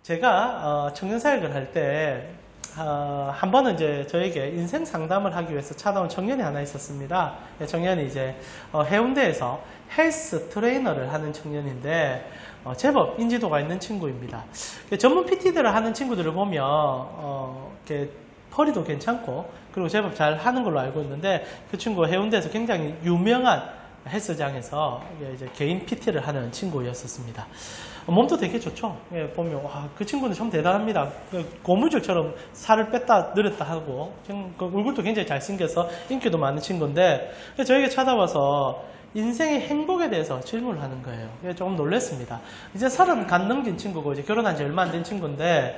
제가 청년사역을 할 때 한 번은 이제 저에게 인생 상담을 하기 위해서 찾아온 청년이 하나 있었습니다. 청년이 이제 해운대에서 헬스 트레이너를 하는 청년인데 제법 인지도가 있는 친구입니다. 전문 PT들을 하는 친구들을 보면 이렇게 허리도 괜찮고 그리고 제법 잘 하는 걸로 알고 있는데 그 친구가 해운대에서 굉장히 유명한 헬스장에서 이제 개인 PT를 하는 친구였었습니다. 몸도 되게 좋죠. 보면 와, 그 친구는 참 대단합니다. 고무줄처럼 살을 뺐다 늘었다 하고 그 얼굴도 굉장히 잘생겨서 인기도 많은 친구인데 저에게 찾아와서 인생의 행복에 대해서 질문을 하는 거예요. 조금 놀랐습니다. 이제 30 간 넘긴 친구고 이제 결혼한 지 얼마 안 된 친구인데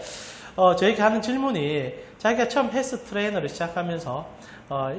저에게 하는 질문이 자기가 처음 헬스 트레이너를 시작하면서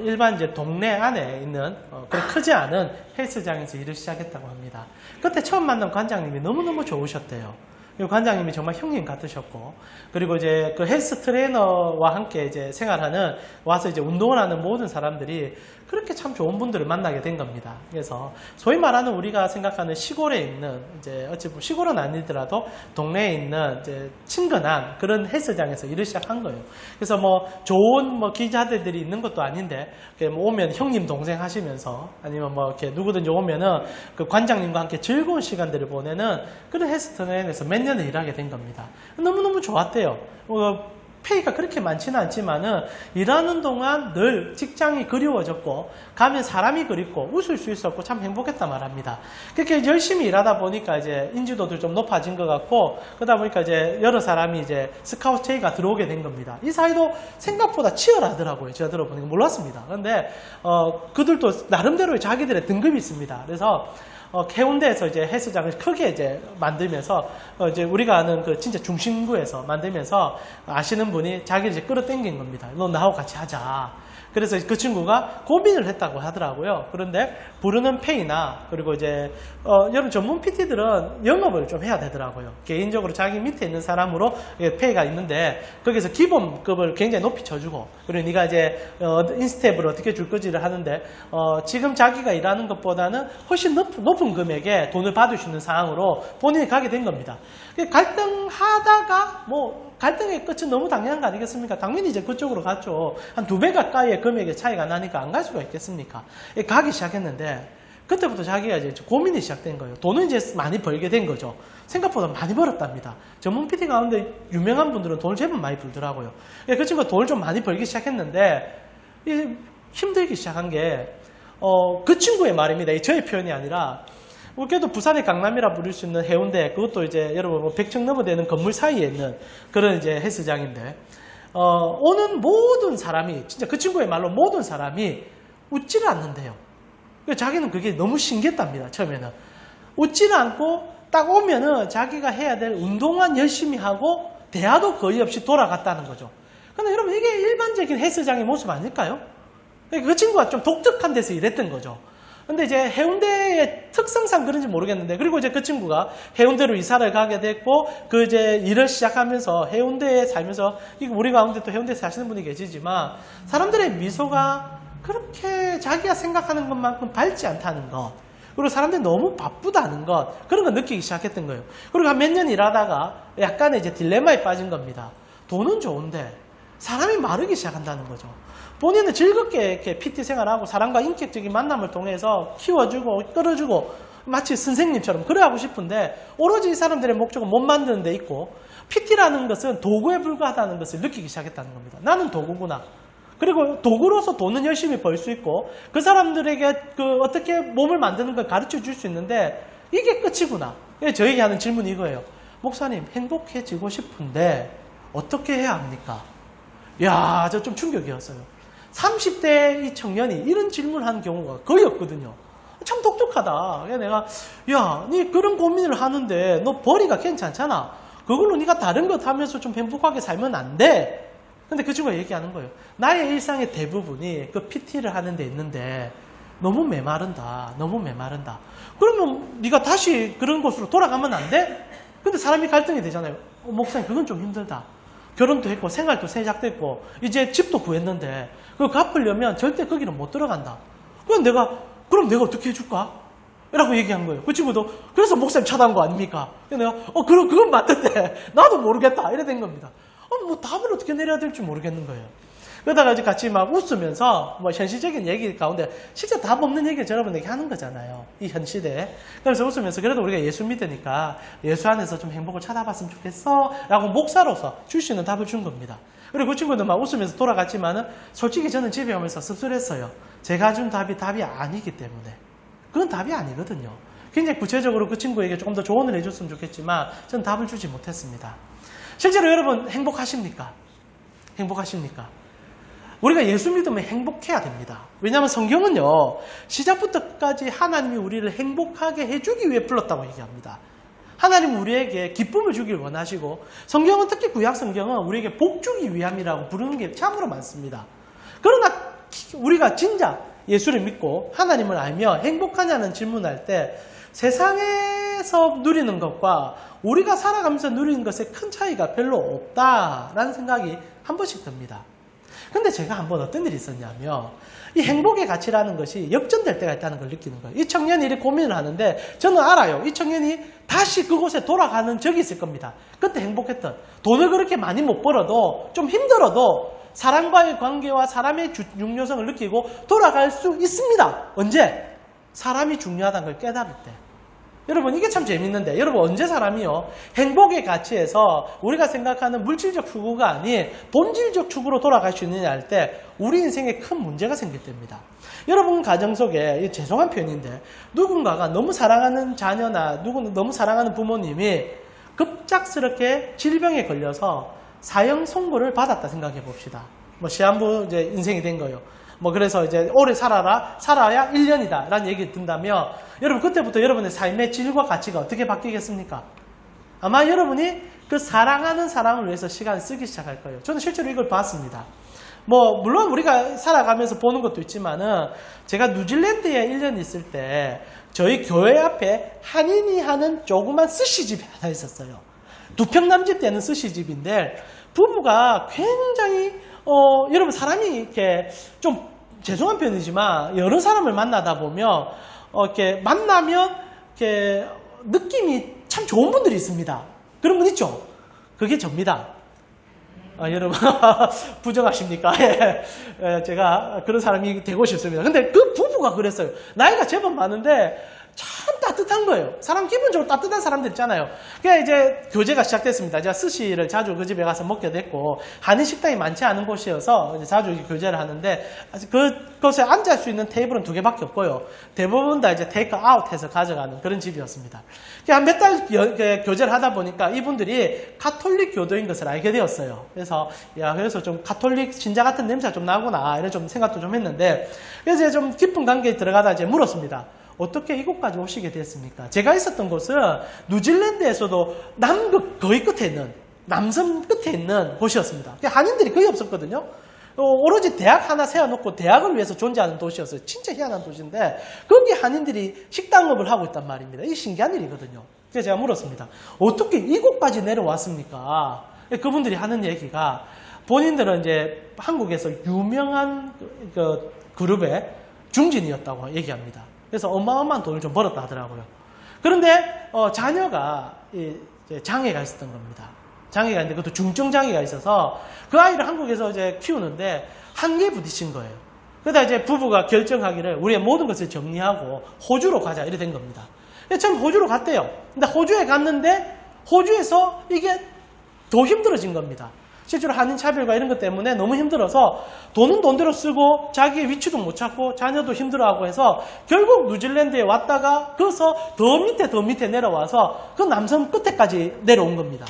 일반 이제 동네 안에 있는 그런 크지 않은 헬스장에서 일을 시작했다고 합니다. 그때 처음 만난 관장님이 너무너무 좋으셨대요. 그리고 관장님이 정말 형님 같으셨고, 그리고 이제 그 헬스 트레이너와 함께 이제 생활하는, 와서 이제 운동을 하는 모든 사람들이 그렇게 참 좋은 분들을 만나게 된 겁니다. 그래서 소위 말하는 우리가 생각하는 시골에 있는, 이제 어찌 보면 시골은 아니더라도 동네에 있는 이제 친근한 그런 헬스장에서 일을 시작한 거예요. 그래서 뭐 좋은 뭐 기자들이 있는 것도 아닌데, 뭐 오면 형님 동생 하시면서 아니면 뭐 이렇게 누구든지 오면은 그 관장님과 함께 즐거운 시간들을 보내는 그런 헬스 트레이너에서 몇 년을 일하게 된 겁니다. 너무너무 좋았대요. 페이가 그렇게 많지는 않지만은 일하는 동안 늘 직장이 그리워졌고 가면 사람이 그립고 웃을 수 있었고 참 행복했다 말합니다. 그렇게 열심히 일하다 보니까 이제 인지도도 좀 높아진 것 같고 그러다 보니까 이제 여러 사람이 이제 스카우트 제의가 들어오게 된 겁니다. 이 사이도 생각보다 치열하더라고요. 제가 들어보니까 몰랐습니다. 그런데 그들도 나름대로 자기들의 등급이 있습니다. 그래서 해운대에서 이제 헬스장을 크게 이제 만들면서 이제 우리가 아는 그 진짜 중심구에서 만들면서 아시는 분이 자기를 이제 끌어당긴 겁니다. 너 나하고 같이 하자. 그래서 그 친구가 고민을 했다고 하더라고요. 그런데 부르는 페이나 그리고 이제 여러분 전문 PT들은 영업을 좀 해야 되더라고요. 개인적으로 자기 밑에 있는 사람으로 페이가 있는데 거기서 기본급을 굉장히 높이 쳐주고 그리고 네가 이제 인스텝을 어떻게 줄 거지를 하는데 지금 자기가 일하는 것보다는 훨씬 높은 금액에 돈을 받을 수 있는 상황으로 본인이 가게 된 겁니다. 갈등하다가 뭐 갈등의 끝은 너무 당연한 거 아니겠습니까? 당연히 이제 그쪽으로 갔죠. 한 2배 가까이의 금액의 차이가 나니까 안 갈 수가 있겠습니까? 가기 시작했는데 그때부터 자기가 이제 고민이 시작된 거예요. 돈은 이제 많이 벌게 된 거죠. 생각보다 많이 벌었답니다. 전문 PT 가운데 유명한 분들은 돈을 제법 많이 벌더라고요. 그 친구가 돈을 좀 많이 벌기 시작했는데 힘들기 시작한 게 그 친구의 말입니다. 저의 표현이 아니라 그래도 부산의 강남이라 부를 수 있는 해운대, 그것도 이제 여러분 뭐 100층 넘어 되는 건물 사이에 있는 그런 이제 헬스장인데, 오는 모든 사람이, 진짜 그 친구의 말로 모든 사람이 웃지를 않는데요. 자기는 그게 너무 신기했답니다, 처음에는. 웃지를 않고 딱 오면은 자기가 해야 될 운동만 열심히 하고 대화도 거의 없이 돌아갔다는 거죠. 근데 여러분 이게 일반적인 헬스장의 모습 아닐까요? 그 친구가 좀 독특한 데서 일했던 거죠. 근데 이제 해운대의 특성상 그런지 모르겠는데, 그리고 이제 그 친구가 해운대로 이사를 가게 됐고, 그 이제 일을 시작하면서 해운대에 살면서, 이거 우리 가운데 또 해운대에 사시는 분이 계시지만, 사람들의 미소가 그렇게 자기가 생각하는 것만큼 밝지 않다는 것, 그리고 사람들이 너무 바쁘다는 것, 그런 걸 느끼기 시작했던 거예요. 그리고 한 몇 년 일하다가 약간의 이제 딜레마에 빠진 겁니다. 돈은 좋은데, 사람이 마르기 시작한다는 거죠. 본인은 즐겁게 이렇게 PT 생활하고 사람과 인격적인 만남을 통해서 키워주고 끌어주고 마치 선생님처럼 그래 하고 싶은데 오로지 이 사람들의 목적은 못 만드는 데 있고 PT라는 것은 도구에 불과하다는 것을 느끼기 시작했다는 겁니다. 나는 도구구나. 그리고 도구로서 돈은 열심히 벌 수 있고 그 사람들에게 어떻게 몸을 만드는 걸 가르쳐 줄 수 있는데 이게 끝이구나. 저에게 하는 질문이 이거예요. 목사님, 행복해지고 싶은데 어떻게 해야 합니까? 이야, 저 좀 충격이었어요. 30대 이 청년이 이런 질문을 하는 경우가 거의 없거든요. 참 독특하다. 그래서 내가, 야, 니 그런 고민을 하는데 너 벌이가 괜찮잖아. 그걸로 네가 다른 것 하면서 좀 행복하게 살면 안 돼. 근데 그 친구가 얘기하는 거예요. 나의 일상의 대부분이 그 PT를 하는 데 있는데 너무 메마른다. 너무 메마른다. 그러면 네가 다시 그런 곳으로 돌아가면 안 돼? 근데 사람이 갈등이 되잖아요. 목사님, 그건 좀 힘들다. 결혼도 했고 생활도 시작됐고 이제 집도 구했는데 그거 갚으려면 절대 거기는 못 들어간다. 그럼 내가 어떻게 해줄까? 라고 얘기한 거예요. 그 친구도 그래서 목사님 차단한 거 아닙니까? 내가 그건 맞는데 나도 모르겠다 이래 된 겁니다. 뭐 답을 어떻게 내려야 될지 모르겠는 거예요. 그러다가 이제 같이 막 웃으면서 뭐 현실적인 얘기 가운데 실제 답 없는 얘기를 여러분에게 하는 거잖아요. 이 현 시대에. 그래서 웃으면서 그래도 우리가 예수 믿으니까 예수 안에서 좀 행복을 찾아봤으면 좋겠어 라고 목사로서 줄 수 있는 답을 준 겁니다. 그리고 그 친구는 막 웃으면서 돌아갔지만은 솔직히 저는 집에 오면서 씁쓸했어요. 제가 준 답이 아니기 때문에. 그건 답이 아니거든요. 굉장히 구체적으로 그 친구에게 조금 더 조언을 해줬으면 좋겠지만 저는 답을 주지 못했습니다. 실제로 여러분 행복하십니까? 행복하십니까? 우리가 예수 믿으면 행복해야 됩니다. 왜냐하면 성경은요, 시작부터 끝까지 하나님이 우리를 행복하게 해주기 위해 불렀다고 얘기합니다. 하나님은 우리에게 기쁨을 주길 원하시고, 성경은 특히 구약 성경은 우리에게 복 주기 위함이라고 부르는 게 참으로 많습니다. 그러나 우리가 진짜 예수를 믿고 하나님을 알며 행복하냐는 질문할 때 세상에서 누리는 것과 우리가 살아가면서 누리는 것에 큰 차이가 별로 없다라는 생각이 한 번씩 듭니다. 근데 제가 한번 어떤 일이 있었냐면 이 행복의 가치라는 것이 역전될 때가 있다는 걸 느끼는 거예요. 이 청년이 이렇게 고민을 하는데 저는 알아요. 이 청년이 다시 그곳에 돌아가는 적이 있을 겁니다. 그때 행복했던. 돈을 그렇게 많이 못 벌어도 좀 힘들어도 사람과의 관계와 사람의 중요성을 느끼고 돌아갈 수 있습니다. 언제? 사람이 중요하다는 걸 깨달을 때. 여러분 이게 참 재밌는데 여러분 언제 사람이요 행복의 가치에서 우리가 생각하는 물질적 추구가 아닌 본질적 추구로 돌아갈 수 있느냐 할 때 우리 인생에 큰 문제가 생길 때입니다. 여러분 가정 속에 죄송한 표현인데 누군가가 너무 사랑하는 자녀나 너무 사랑하는 부모님이 급작스럽게 질병에 걸려서 사형 선고를 받았다 생각해 봅시다. 뭐 시한부 이제 인생이 된 거예요. 뭐 그래서 이제 오래 살아야 1년이다 라는 얘기를 든다면 여러분 그때부터 여러분의 삶의 질과 가치가 어떻게 바뀌겠습니까? 아마 여러분이 그 사랑하는 사람을 위해서 시간을 쓰기 시작할 거예요. 저는 실제로 이걸 봤습니다. 뭐 물론 우리가 살아가면서 보는 것도 있지만은 제가 뉴질랜드에 1년 있을 때 저희 교회 앞에 한인이 하는 조그만 스시집이 하나 있었어요. 2평 남짓 되는 스시집인데 부부가 굉장히 여러분 사람이 이렇게 좀 죄송한 편이지만 여러 사람을 만나다 보면 이렇게 만나면 이렇게 느낌이 참 좋은 분들이 있습니다. 그런 분 있죠? 그게 접니다. 여러분 부정하십니까? 예, 제가 그런 사람이 되고 싶습니다. 근데 그 부부가 그랬어요. 나이가 제법 많은데 참 따뜻한 거예요. 사람 기본적으로 따뜻한 사람들 있잖아요. 그러니까 이제 교제가 시작됐습니다. 제가 스시를 자주 그 집에 가서 먹게 됐고 한인 식당이 많지 않은 곳이어서 이제 자주 교제를 하는데 그곳에 앉을 수 있는 테이블은 2개밖에 없고요. 대부분 다 이제 테이크 아웃해서 가져가는 그런 집이었습니다. 한 몇 달 교제를 하다 보니까 이분들이 가톨릭 교도인 것을 알게 되었어요. 그래서 좀 가톨릭 신자 같은 냄새가 좀 나구나 이런 좀 생각도 좀 했는데 그래서 좀 깊은 관계에 들어가다 이제 물었습니다. 어떻게 이곳까지 오시게 됐습니까? 제가 있었던 곳은 뉴질랜드에서도 남극 거의 끝에 있는 남섬 끝에 있는 곳이었습니다. 한인들이 거의 없었거든요. 오로지 대학 하나 세워놓고 대학을 위해서 존재하는 도시였어요. 진짜 희한한 도시인데 거기 한인들이 식당업을 하고 있단 말입니다. 이게 신기한 일이거든요. 그래서 제가 물었습니다. 어떻게 이곳까지 내려왔습니까? 그분들이 하는 얘기가 본인들은 이제 한국에서 유명한 그 그룹의 중진이었다고 얘기합니다. 그래서 어마어마한 돈을 좀 벌었다 하더라고요. 그런데 자녀가 이제 장애가 있었던 겁니다. 장애가 있는데 그것도 중증 장애가 있어서 그 아이를 한국에서 이제 키우는데 한계에 부딪힌 거예요. 그러다 이제 부부가 결정하기를 우리의 모든 것을 정리하고 호주로 가자 이래 된 겁니다. 처음 호주로 갔대요. 근데 호주에 갔는데 호주에서 이게 더 힘들어진 겁니다. 실제로 한인 차별과 이런 것 때문에 너무 힘들어서 돈은 돈대로 쓰고 자기의 위치도 못 찾고 자녀도 힘들어하고 해서 결국 뉴질랜드에 왔다가 거기서 더 밑에 내려와서 그 남섬 끝에까지 내려온 겁니다.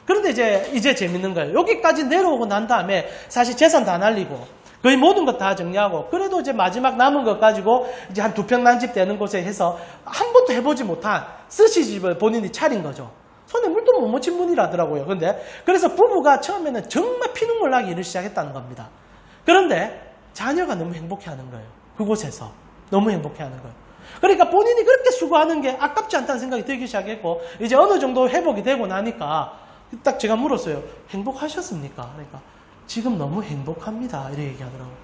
그런데 이제 재밌는 거예요. 여기까지 내려오고 난 다음에 사실 재산 다 날리고 거의 모든 것 다 정리하고 그래도 이제 마지막 남은 것 가지고 이제 한 2평 난집 되는 곳에 해서 한 번도 해보지 못한 스시집을 본인이 차린 거죠. 손에 물도 못 묻힌 분이라더라고요. 그래서 부부가 처음에는 정말 피눈물 나기 일을 시작했다는 겁니다. 그런데 자녀가 너무 행복해하는 거예요. 그곳에서 너무 행복해하는 거예요. 그러니까 본인이 그렇게 수고하는 게 아깝지 않다는 생각이 들기 시작했고 이제 어느 정도 회복이 되고 나니까 딱 제가 물었어요. 행복하셨습니까? 그러니까 지금 너무 행복합니다. 이렇게 얘기하더라고요.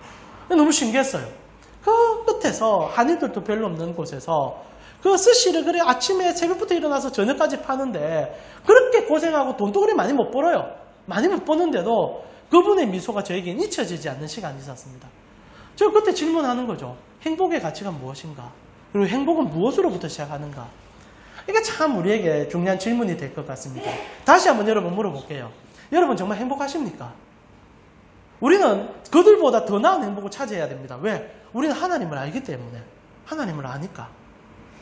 너무 신기했어요. 그 끝에서 한인들도 별로 없는 곳에서 그 스시를 그래 아침에 새벽부터 일어나서 저녁까지 파는데 그렇게 고생하고 돈도 그리 많이 못 벌어요. 많이 못 버는데도 그분의 미소가 저에게는 잊혀지지 않는 시간이 있었습니다. 저 그때 질문하는 거죠. 행복의 가치가 무엇인가? 그리고 행복은 무엇으로부터 시작하는가? 이게 참 우리에게 중요한 질문이 될 것 같습니다. 다시 한번 여러분 물어볼게요. 여러분 정말 행복하십니까? 우리는 그들보다 더 나은 행복을 찾아야 됩니다. 왜? 우리는 하나님을 알기 때문에. 하나님을 아니까.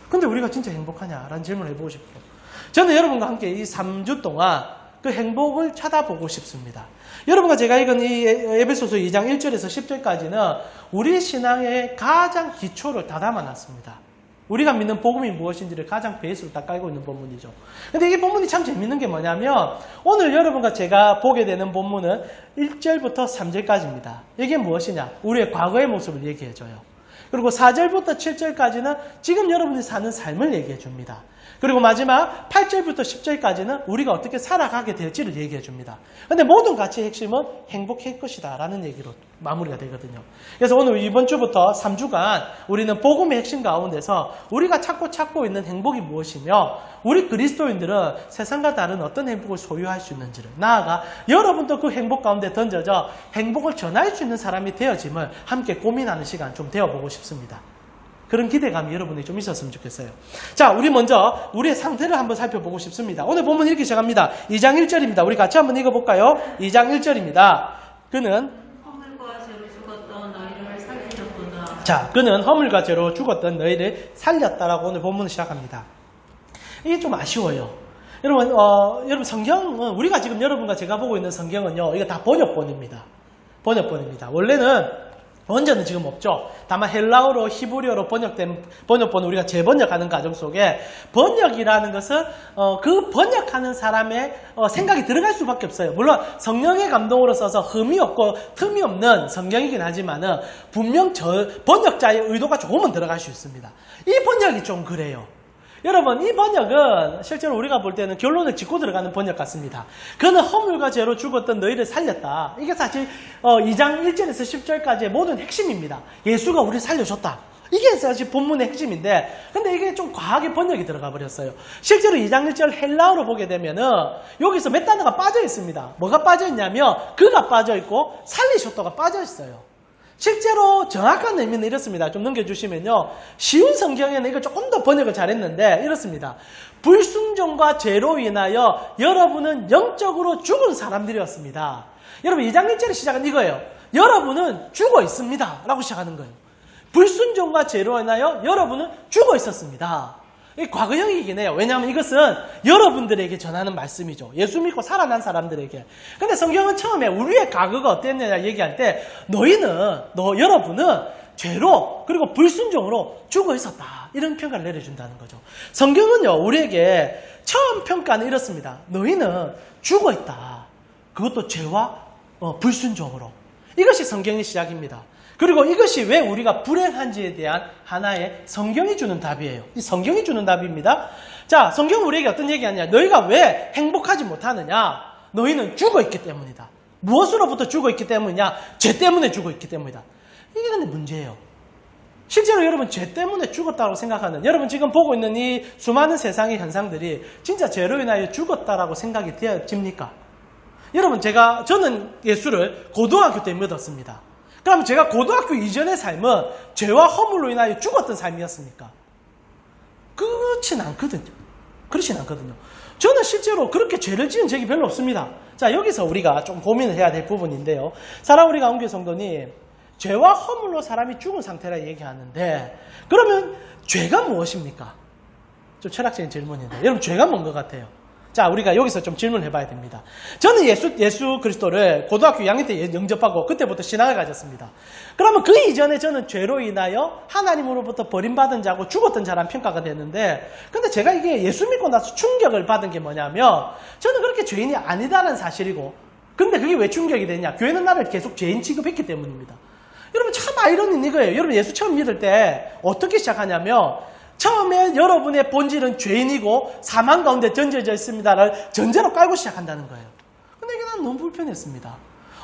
근데 우리가 진짜 행복하냐라는 질문을 해보고 싶어요. 저는 여러분과 함께 이 3주 동안 그 행복을 찾아보고 싶습니다. 여러분과 제가 읽은 이 에베소서 2장 1절에서 10절까지는 우리 신앙의 가장 기초를 다 담아놨습니다. 우리가 믿는 복음이 무엇인지를 가장 베이스로 다 깔고 있는 본문이죠. 근데 이 본문이 참 재밌는 게 뭐냐면 오늘 여러분과 제가 보게 되는 본문은 1절부터 3절까지입니다. 이게 무엇이냐? 우리의 과거의 모습을 얘기해줘요. 그리고 4절부터 7절까지는 지금 여러분이 사는 삶을 얘기해 줍니다. 그리고 마지막 8절부터 10절까지는 우리가 어떻게 살아가게 될지를 얘기해 줍니다. 근데 모든 가치의 핵심은 행복할 것이다 라는 얘기로 마무리가 되거든요. 그래서 오늘 이번 주부터 3주간 우리는 복음의 핵심 가운데서 우리가 찾고 있는 행복이 무엇이며 우리 그리스도인들은 세상과 다른 어떤 행복을 소유할 수 있는지를 나아가 여러분도 그 행복 가운데 던져져 행복을 전할 수 있는 사람이 되어짐을 함께 고민하는 시간 좀 되어보고 싶습니다. 그런 기대감이 여러분이 좀 있었으면 좋겠어요. 자, 우리 먼저 우리의 상태를 한번 살펴보고 싶습니다. 오늘 본문 이렇게 시작합니다. 2장 1절입니다. 우리 같이 한번 읽어볼까요? 2장 1절입니다. 그는 허물과 죄로 죽었던 너희를 살리셨구나. 자, 그는 허물과 죄로 죽었던 너희를 살렸다라고 오늘 본문을 시작합니다. 이게 좀 아쉬워요. 여러분 성경은 우리가 지금 여러분과 제가 보고 있는 성경은요. 이거 다 번역본입니다. 번역본입니다. 원래는 원전은 지금 없죠. 다만 헬라어로 히브리어로 번역된 번역본을 우리가 재번역하는 과정 속에 번역이라는 것은 그 번역하는 사람의 생각이 들어갈 수밖에 없어요. 물론 성령의 감동으로 써서 흠이 없고 틈이 없는 성경이긴 하지만은 분명 번역자의 의도가 조금은 들어갈 수 있습니다. 이 번역이 좀 그래요. 여러분 이 번역은 실제로 우리가 볼 때는 결론을 짚고 들어가는 번역 같습니다. 그는 허물과 죄로 죽었던 너희를 살렸다. 이게 사실 2장 1절에서 10절까지의 모든 핵심입니다. 예수가 우리를 살려줬다. 이게 사실 본문의 핵심인데 근데 이게 좀 과하게 번역이 들어가 버렸어요. 실제로 2장 1절 헬라어로 보게 되면은 여기서 몇 단어가 빠져 있습니다. 뭐가 빠져 있냐면 그가 빠져 있고 살리셨다가 빠져 있어요. 실제로 정확한 의미는 이렇습니다. 좀 넘겨주시면요. 쉬운 성경에는 이걸 조금 더 번역을 잘했는데 이렇습니다. 불순종과 죄로 인하여 여러분은 영적으로 죽은 사람들이었습니다. 여러분 2장 1절의 시작은 이거예요. 여러분은 죽어 있습니다. 라고 시작하는 거예요. 불순종과 죄로 인하여 여러분은 죽어 있었습니다. 이 과거형이긴 해요. 왜냐하면 이것은 여러분들에게 전하는 말씀이죠. 예수 믿고 살아난 사람들에게. 근데 성경은 처음에 우리의 과거가 어땠느냐 얘기할 때 여러분은 죄로 그리고 불순종으로 죽어 있었다. 이런 평가를 내려준다는 거죠. 성경은요 우리에게 처음 평가는 이렇습니다. 너희는 죽어 있다. 그것도 죄와 불순종으로. 이것이 성경의 시작입니다. 그리고 이것이 왜 우리가 불행한지에 대한 하나의 성경이 주는 답이에요. 이 성경이 주는 답입니다. 자, 성경은 우리에게 어떤 얘기하냐? 너희가 왜 행복하지 못하느냐? 너희는 죽어 있기 때문이다. 무엇으로부터 죽어 있기 때문이냐? 죄 때문에 죽어 있기 때문이다. 이게 근데 문제예요. 실제로 여러분 죄 때문에 죽었다고 생각하는 여러분 지금 보고 있는 이 수많은 세상의 현상들이 진짜 죄로 인하여 죽었다라고 생각이 되어집니까? 여러분 저는 예수를 고등학교 때 믿었습니다. 그럼 제가 고등학교 이전의 삶은 죄와 허물로 인하여 죽었던 삶이었습니까? 그렇진 않거든요. 저는 실제로 그렇게 죄를 지은 적이 별로 없습니다. 자, 여기서 우리가 좀 고민을 해야 될 부분인데요. 사랑우리 가운데 성도님, 죄와 허물로 사람이 죽은 상태라 얘기하는데 그러면 죄가 무엇입니까? 좀 철학적인 질문인데 여러분 죄가 뭔 것 같아요? 자, 우리가 여기서 좀 질문을 해봐야 됩니다. 저는 예수 그리스도를 고등학교 2학년 때 영접하고 그때부터 신앙을 가졌습니다. 그러면 그 이전에 저는 죄로 인하여 하나님으로부터 버림받은 자고 죽었던 자라는 평가가 됐는데 근데 제가 이게 예수 믿고 나서 충격을 받은 게 뭐냐면 저는 그렇게 죄인이 아니다는 사실이고 근데 그게 왜 충격이 되냐? 교회는 나를 계속 죄인 취급했기 때문입니다. 여러분 참 아이러니는 이거예요. 여러분 예수 처음 믿을 때 어떻게 시작하냐면 처음에 여러분의 본질은 죄인이고 사망 가운데 던져져 있습니다를 전제로 깔고 시작한다는 거예요. 근데 이게 난 너무 불편했습니다.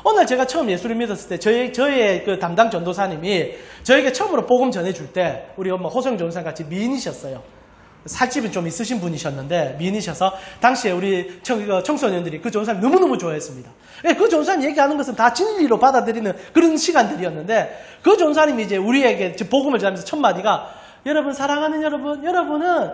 오늘 제가 처음 예수를 믿었을 때 저의 그 담당 전도사님이 저에게 처음으로 복음 전해줄 때 우리 엄마 호성 전도사 같이 미인이셨어요. 살집이 좀 있으신 분이셨는데, 미인이셔서, 당시에 우리 청소년들이 그 전사님 너무너무 좋아했습니다. 그 전사님 얘기하는 것은 다 진리로 받아들이는 그런 시간들이었는데, 그 전사님이 이제 우리에게 복음을 전하면서 첫 마디가, 여러분, 사랑하는 여러분, 여러분은,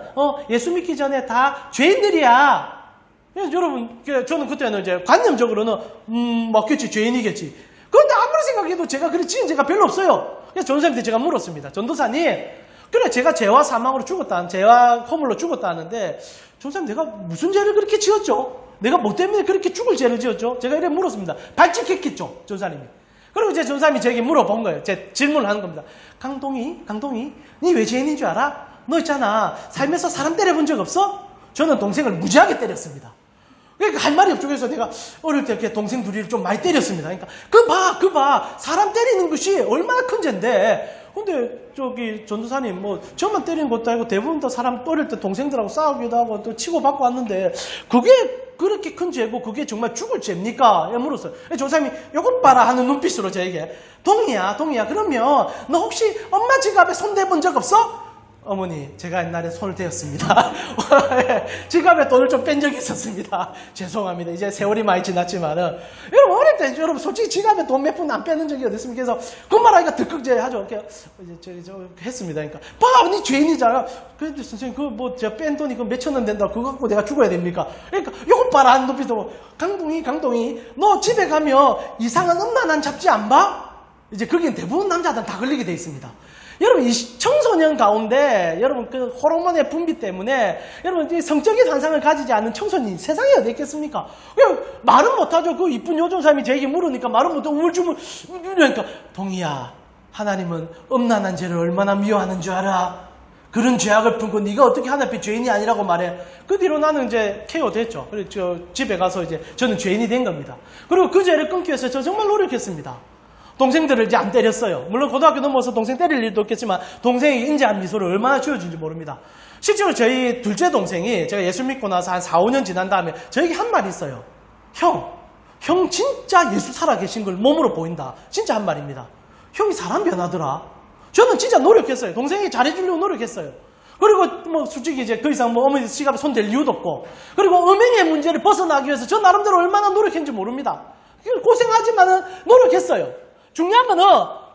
예수 믿기 전에 다 죄인들이야. 그래서 여러분, 저는 그때는 이제 관념적으로는, 맞겠지, 죄인이겠지. 그런데 아무리 생각해도 제가 그래 지은 죄가 별로 없어요. 그래서 전도사님한테 제가 물었습니다. 전도사님, 그래 제가 죄와 사망으로 죽었다, 죄와 허물로 죽었다 하는데 전도사님 내가 무슨 죄를 그렇게 지었죠? 내가 뭐 때문에 그렇게 죽을 죄를 지었죠? 제가 이렇게 물었습니다. 발칙했겠죠, 전도사님이. 그리고 이제 전도사님이 저에게 물어본 거예요. 제 질문을 하는 겁니다. 강동이, 니 왜 죄인인 줄 알아? 너 있잖아, 살면서 사람 때려본 적 없어? 저는 동생을 무지하게 때렸습니다. 그러니까 할 말이 없죠. 그래서 내가 어릴 때 이렇게 동생 둘이를 좀 많이 때렸습니다. 그러니까 그 봐. 사람 때리는 것이 얼마나 큰 죄인데. 근데 저기 전도사님 뭐 저만 때리는 것도 아니고 대부분 다 사람 어릴 때 동생들하고 싸우기도 하고 또 치고받고 왔는데 그게 그렇게 큰 죄고 그게 정말 죽을 죄입니까? 물었어요. 전도사님이 요것 봐라 하는 눈빛으로 저에게 동이야 그러면 너 혹시 엄마 지갑에 손 대본 적 없어? 어머니, 제가 옛날에 손을 대었습니다. 지갑에 돈을 좀 뺀 적이 있었습니다. 죄송합니다. 이제 세월이 많이 지났지만은. 여러분, 어릴 때, 여러분, 솔직히 지갑에 돈 몇 푼 안 빼는 적이 어디 있습니까? 그래서, 그 말하니까 득극제 하죠. 이렇게, 이제, 했습니다. 그러니까, 봐! 니 죄인이잖아. 그런데 선생님, 제가 뺀 돈이 몇천 원 된다. 그거 갖고 내가 죽어야 됩니까? 그러니까, 요것 봐라. 하는 높이도, 강동이, 너 집에 가면 이상한 음란한 잡지 안 봐? 이제, 거긴 대부분 남자들은 다 걸리게 돼 있습니다. 여러분, 이 청소년 가운데, 여러분, 그 호르몬의 분비 때문에, 여러분, 이 성적인 환상을 가지지 않는 청소년이 세상에 어디 있겠습니까? 그냥 말은 못하죠. 그 이쁜 요정사님이 저에게 물으니까 말은 못하고 우물쭈물, 그러니까, 동희야, 하나님은 음란한 죄를 얼마나 미워하는 줄 알아? 그런 죄악을 품고 네가 어떻게 하나님 앞에 죄인이 아니라고 말해? 그 뒤로 나는 이제 케어 됐죠. 그래서 저 집에 가서 이제 저는 죄인이 된 겁니다. 그리고 그 죄를 끊기 위해서 저 정말 노력했습니다. 동생들을 이제 안 때렸어요. 물론 고등학교 넘어서 동생 때릴 일도 없겠지만 동생이 인자한 미소를 얼마나 지어준지 모릅니다. 실제로 저희 둘째 동생이 제가 예수 믿고 나서 한 4, 5년 지난 다음에 저에게 한 말이 있어요. 형 진짜 예수 살아계신 걸 몸으로 보인다. 진짜 한 말입니다. 형이 사람 변하더라. 저는 진짜 노력했어요. 동생이 잘해주려고 노력했어요. 그리고 뭐 솔직히 이제 더 이상 뭐 어머니 지갑에 손 댈 이유도 없고, 그리고 음행의 문제를 벗어나기 위해서 저 나름대로 얼마나 노력했는지 모릅니다. 고생하지만은 노력했어요. 중요한 거는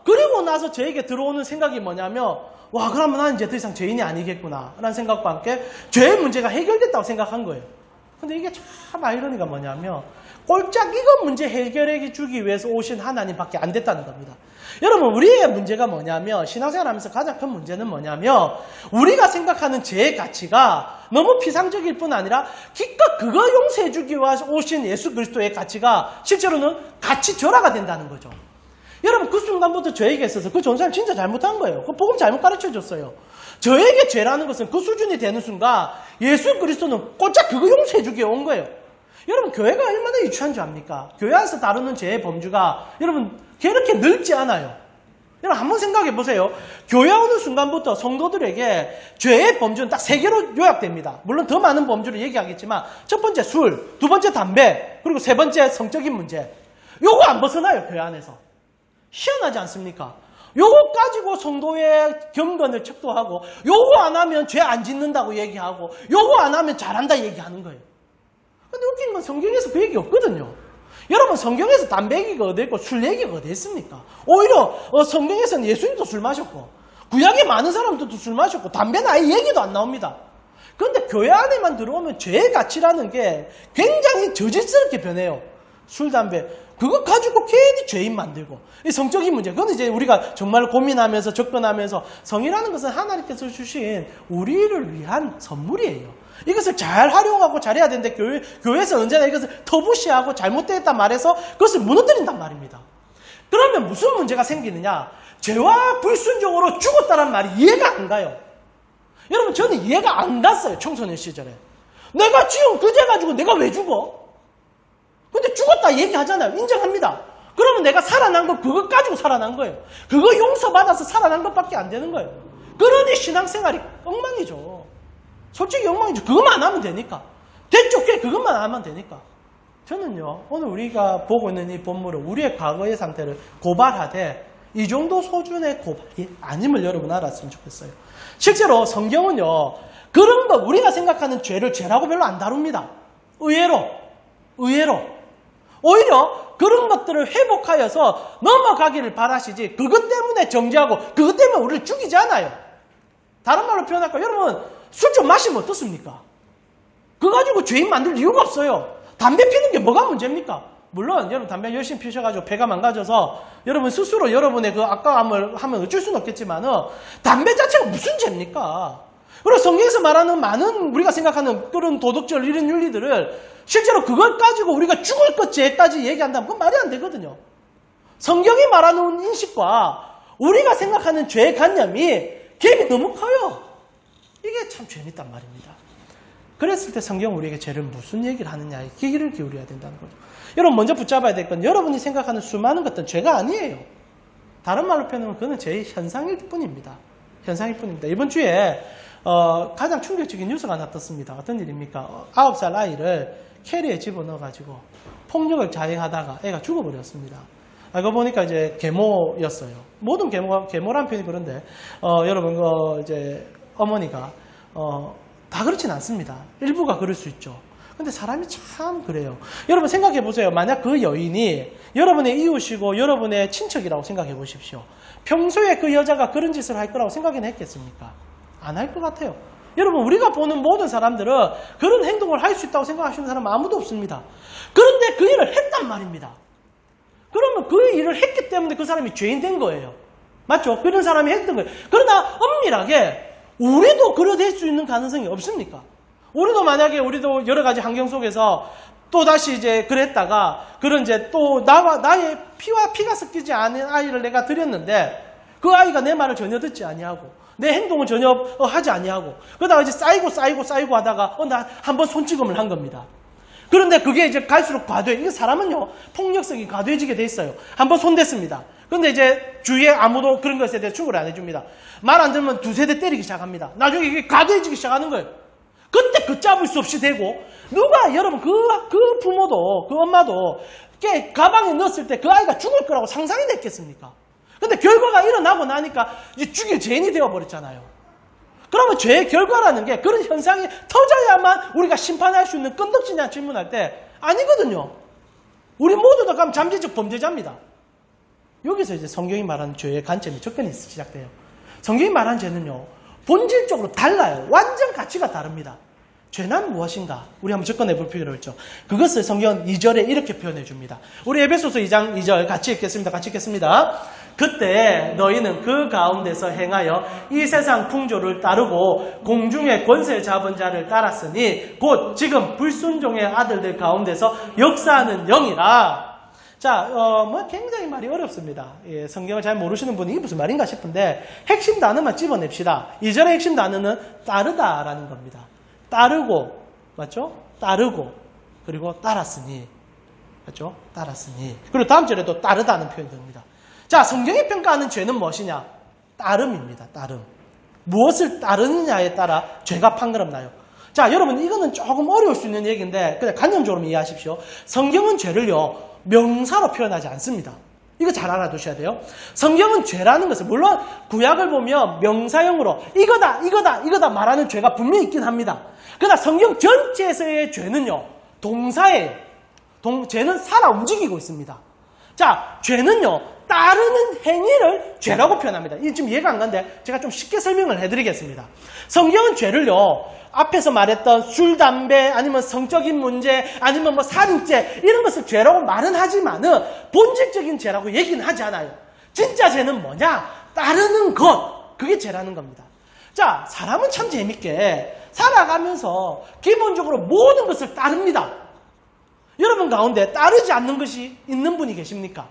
그리고 나서 저에게 들어오는 생각이 뭐냐면, 와, 그러면 나는 이제 더 이상 죄인이 아니겠구나 라는 생각과 함께 죄의 문제가 해결됐다고 생각한 거예요. 근데 이게 참 아이러니가 뭐냐면 꼴짝 이거 문제 해결해 주기 위해서 오신 하나님밖에 안 됐다는 겁니다. 여러분, 우리의 문제가 뭐냐면, 신앙생활 하면서 가장 큰 문제는 뭐냐면 우리가 생각하는 죄의 가치가 너무 피상적일 뿐 아니라 기껏 그거 용서해 주기 위해서 오신 예수 그리스도의 가치가 실제로는 가치 절하가 된다는 거죠. 여러분, 그 순간부터 저에게 있어서 그 전사님 진짜 잘못한 거예요. 그 복음 잘못 가르쳐줬어요. 저에게 죄라는 것은 그 수준이 되는 순간 예수 그리스도는 꼴짝 그거 용서해 주기에 온 거예요. 여러분, 교회가 얼마나 유치한 줄 압니까? 교회 안에서 다루는 죄의 범주가 여러분 그렇게 넓지 않아요. 여러분, 한번 생각해 보세요. 교회 오는 순간부터 성도들에게 죄의 범주는 딱 3개로 요약됩니다. 물론 더 많은 범주를 얘기하겠지만 첫 번째 술, 두 번째 담배, 그리고 세 번째 성적인 문제. 요거 안 벗어나요, 교회 안에서. 희한하지 않습니까? 요거 가지고 성도의 경건을 척도하고, 요거 안 하면 죄 안 짓는다고 얘기하고, 요거 안 하면 잘한다 얘기하는 거예요. 근데 웃긴 건 성경에서 그 얘기 없거든요. 여러분, 성경에서 담배 얘기가 어디 있고 술 얘기가 어디 있습니까? 오히려 성경에서는 예수님도 술 마셨고, 구약에 많은 사람들도 술 마셨고, 담배는 아예 얘기도 안 나옵니다. 그런데 교회 안에만 들어오면 죄의 가치라는 게 굉장히 저질스럽게 변해요. 술, 담배. 그거 가지고 괜히 죄인 만들고. 이 성적인 문제. 그건 이제 우리가 정말 고민하면서 접근하면서 성이라는 것은 하나님께서 주신 우리를 위한 선물이에요. 이것을 잘 활용하고 잘해야 되는데 교회에서 언제나 이것을 터부시하고 잘못되었다 말해서 그것을 무너뜨린단 말입니다. 그러면 무슨 문제가 생기느냐? 죄와 불순종으로 죽었다는 말이 이해가 안 가요. 여러분, 저는 이해가 안 갔어요. 청소년 시절에. 내가 지은 그 죄 가지고 내가 왜 죽어? 근데 죽었다 얘기하잖아요. 인정합니다. 그러면 내가 살아난 거 그거 가지고 살아난 거예요. 그거 용서받아서 살아난 것밖에 안 되는 거예요. 그러니 신앙생활이 엉망이죠. 솔직히 엉망이죠. 그것만 하면 되니까. 됐죠? 꽤 그것만 하면 되니까. 저는요, 오늘 우리가 보고 있는 이 본문은 우리의 과거의 상태를 고발하되 이 정도 수준의 고발이 아님을 여러분 알았으면 좋겠어요. 실제로 성경은요, 그런 거 우리가 생각하는 죄라고 별로 안 다룹니다. 의외로. 오히려 그런 것들을 회복하여서 넘어가기를 바라시지 그것 때문에 정죄하고 그것 때문에 우리를 죽이지 않아요. 다른 말로 표현할까요? 여러분 술 좀 마시면 어떻습니까? 그거 가지고 죄인 만들 이유가 없어요. 담배 피는 게 뭐가 문제입니까? 물론 여러분 담배 열심히 피셔가지고 배가 망가져서 여러분 스스로 여러분의 그 악감을 하면 어쩔 수는 없겠지만 담배 자체가 무슨 죄입니까? 그리고 성경에서 말하는 많은 우리가 생각하는 그런 도덕적 이런 윤리들을 실제로 그걸 가지고 우리가 죽을 것 죄까지 얘기한다면 그건 말이 안 되거든요. 성경이 말하는 인식과 우리가 생각하는 죄의 관념이 갭이 너무 커요. 이게 참 재밌단 말입니다. 그랬을 때 성경은 우리에게 죄를 무슨 얘기를 하느냐에 귀를 기울여야 된다는 거죠. 여러분 먼저 붙잡아야 될 건 여러분이 생각하는 수많은 것들은 죄가 아니에요. 다른 말로 표현하면 그건 죄의 현상일 뿐입니다. 이번 주에 가장 충격적인 뉴스가 나왔습니다. 어떤 일입니까? 9살 아이를 캐리에 집어넣어가지고 폭력을 자행하다가 애가 죽어버렸습니다. 알고 보니까 이제 계모였어요. 모든 계모란 표현이 그런데 여러분 이제 어머니가 다 그렇진 않습니다. 일부가 그럴 수 있죠. 근데 사람이 참 그래요. 여러분 생각해 보세요. 만약 그 여인이 여러분의 이웃이고 여러분의 친척이라고 생각해 보십시오. 평소에 그 여자가 그런 짓을 할 거라고 생각이나 했겠습니까? 안 할 것 같아요. 여러분 우리가 보는 모든 사람들은 그런 행동을 할 수 있다고 생각하시는 사람은 아무도 없습니다. 그런데 그 일을 했단 말입니다. 그러면 그 일을 했기 때문에 그 사람이 죄인 된 거예요. 맞죠? 그런 사람이 했던 거예요. 그러나 엄밀하게 우리도 그러될 수 있는 가능성이 없습니까? 우리도 만약에 우리도 여러 가지 환경 속에서 또 다시 이제 그랬다가 그런 이제 또 나의 피와 피가 섞이지 않은 아이를 내가 들였는데 그 아이가 내 말을 전혀 듣지 아니하고 내 행동을 전혀 하지 아니하고 그러다가 이제 쌓이고 하다가 나 한번 손찌검을 한 겁니다. 그런데 그게 이제 갈수록 이게 사람은요 폭력성이 과도해지게 돼 있어요. 한번 손댔습니다. 그런데 이제 주위에 아무도 그런 것에 대해 충고를 안 해줍니다. 말 안 들으면 두세 대 때리기 시작합니다. 나중에 이게 과도해지기 시작하는 거예요. 그때 걷잡을 수 없이 되고 누가 여러분 그 부모도 그 엄마도 가방에 넣었을 때 그 아이가 죽을 거라고 상상이 됐겠습니까? 근데 결과가 일어나고 나니까 이제 죽일 죄인이 되어버렸잖아요. 그러면 죄의 결과라는 게 그런 현상이 터져야만 우리가 심판할 수 있는 건덕지냐 질문할 때 아니거든요. 우리 모두 다 그럼 잠재적 범죄자입니다. 여기서 이제 성경이 말하는 죄의 관점이 접근이 시작돼요. 성경이 말하는 죄는요 본질적으로 달라요. 완전 가치가 다릅니다. 죄는 무엇인가? 우리 한번 접근해 볼 필요가 있죠. 그것을 성경은 2절에 이렇게 표현해 줍니다. 우리 에베소서 2장 2절 같이 읽겠습니다. 그때 너희는 그 가운데서 행하여 이 세상 풍조를 따르고 공중의 권세 잡은 자를 따랐으니 곧 지금 불순종의 아들들 가운데서 역사하는 영이라. 자, 굉장히 말이 어렵습니다. 예, 성경을 잘 모르시는 분이 이게 무슨 말인가 싶은데 핵심 단어만 집어냅시다. 2절의 핵심 단어는 따르다라는 겁니다. 따르고, 맞죠? 따르고, 그리고 따랐으니, 맞죠? 따랐으니. 그리고 다음 절에도 따르다는 표현이 됩니다. 자, 성경이 평가하는 죄는 무엇이냐? 따름입니다. 따름. 무엇을 따르느냐에 따라 죄가 판가름 나요. 자, 여러분 이거는 조금 어려울 수 있는 얘기인데 그냥 관념적으로 이해하십시오. 성경은 죄를요 명사로 표현하지 않습니다. 이거 잘 알아두셔야 돼요. 성경은 죄라는 것을 물론 구약을 보면 명사형으로 이거다 말하는 죄가 분명히 있긴 합니다. 그러나 성경 전체에서의 죄는요 동사예요. 죄는 살아 움직이고 있습니다. 자, 죄는요 따르는 행위를 죄라고 표현합니다. 이게 지금 이해가 안 가는데 제가 좀 쉽게 설명을 해드리겠습니다. 성경은 죄를요 앞에서 말했던 술, 담배, 아니면 성적인 문제, 아니면 뭐 살인죄 이런 것을 죄라고 말은 하지만은 본질적인 죄라고 얘기는 하지 않아요. 진짜 죄는 뭐냐? 따르는 것, 그게 죄라는 겁니다. 자, 사람은 참 재밌게 살아가면서 기본적으로 모든 것을 따릅니다. 여러분 가운데 따르지 않는 것이 있는 분이 계십니까?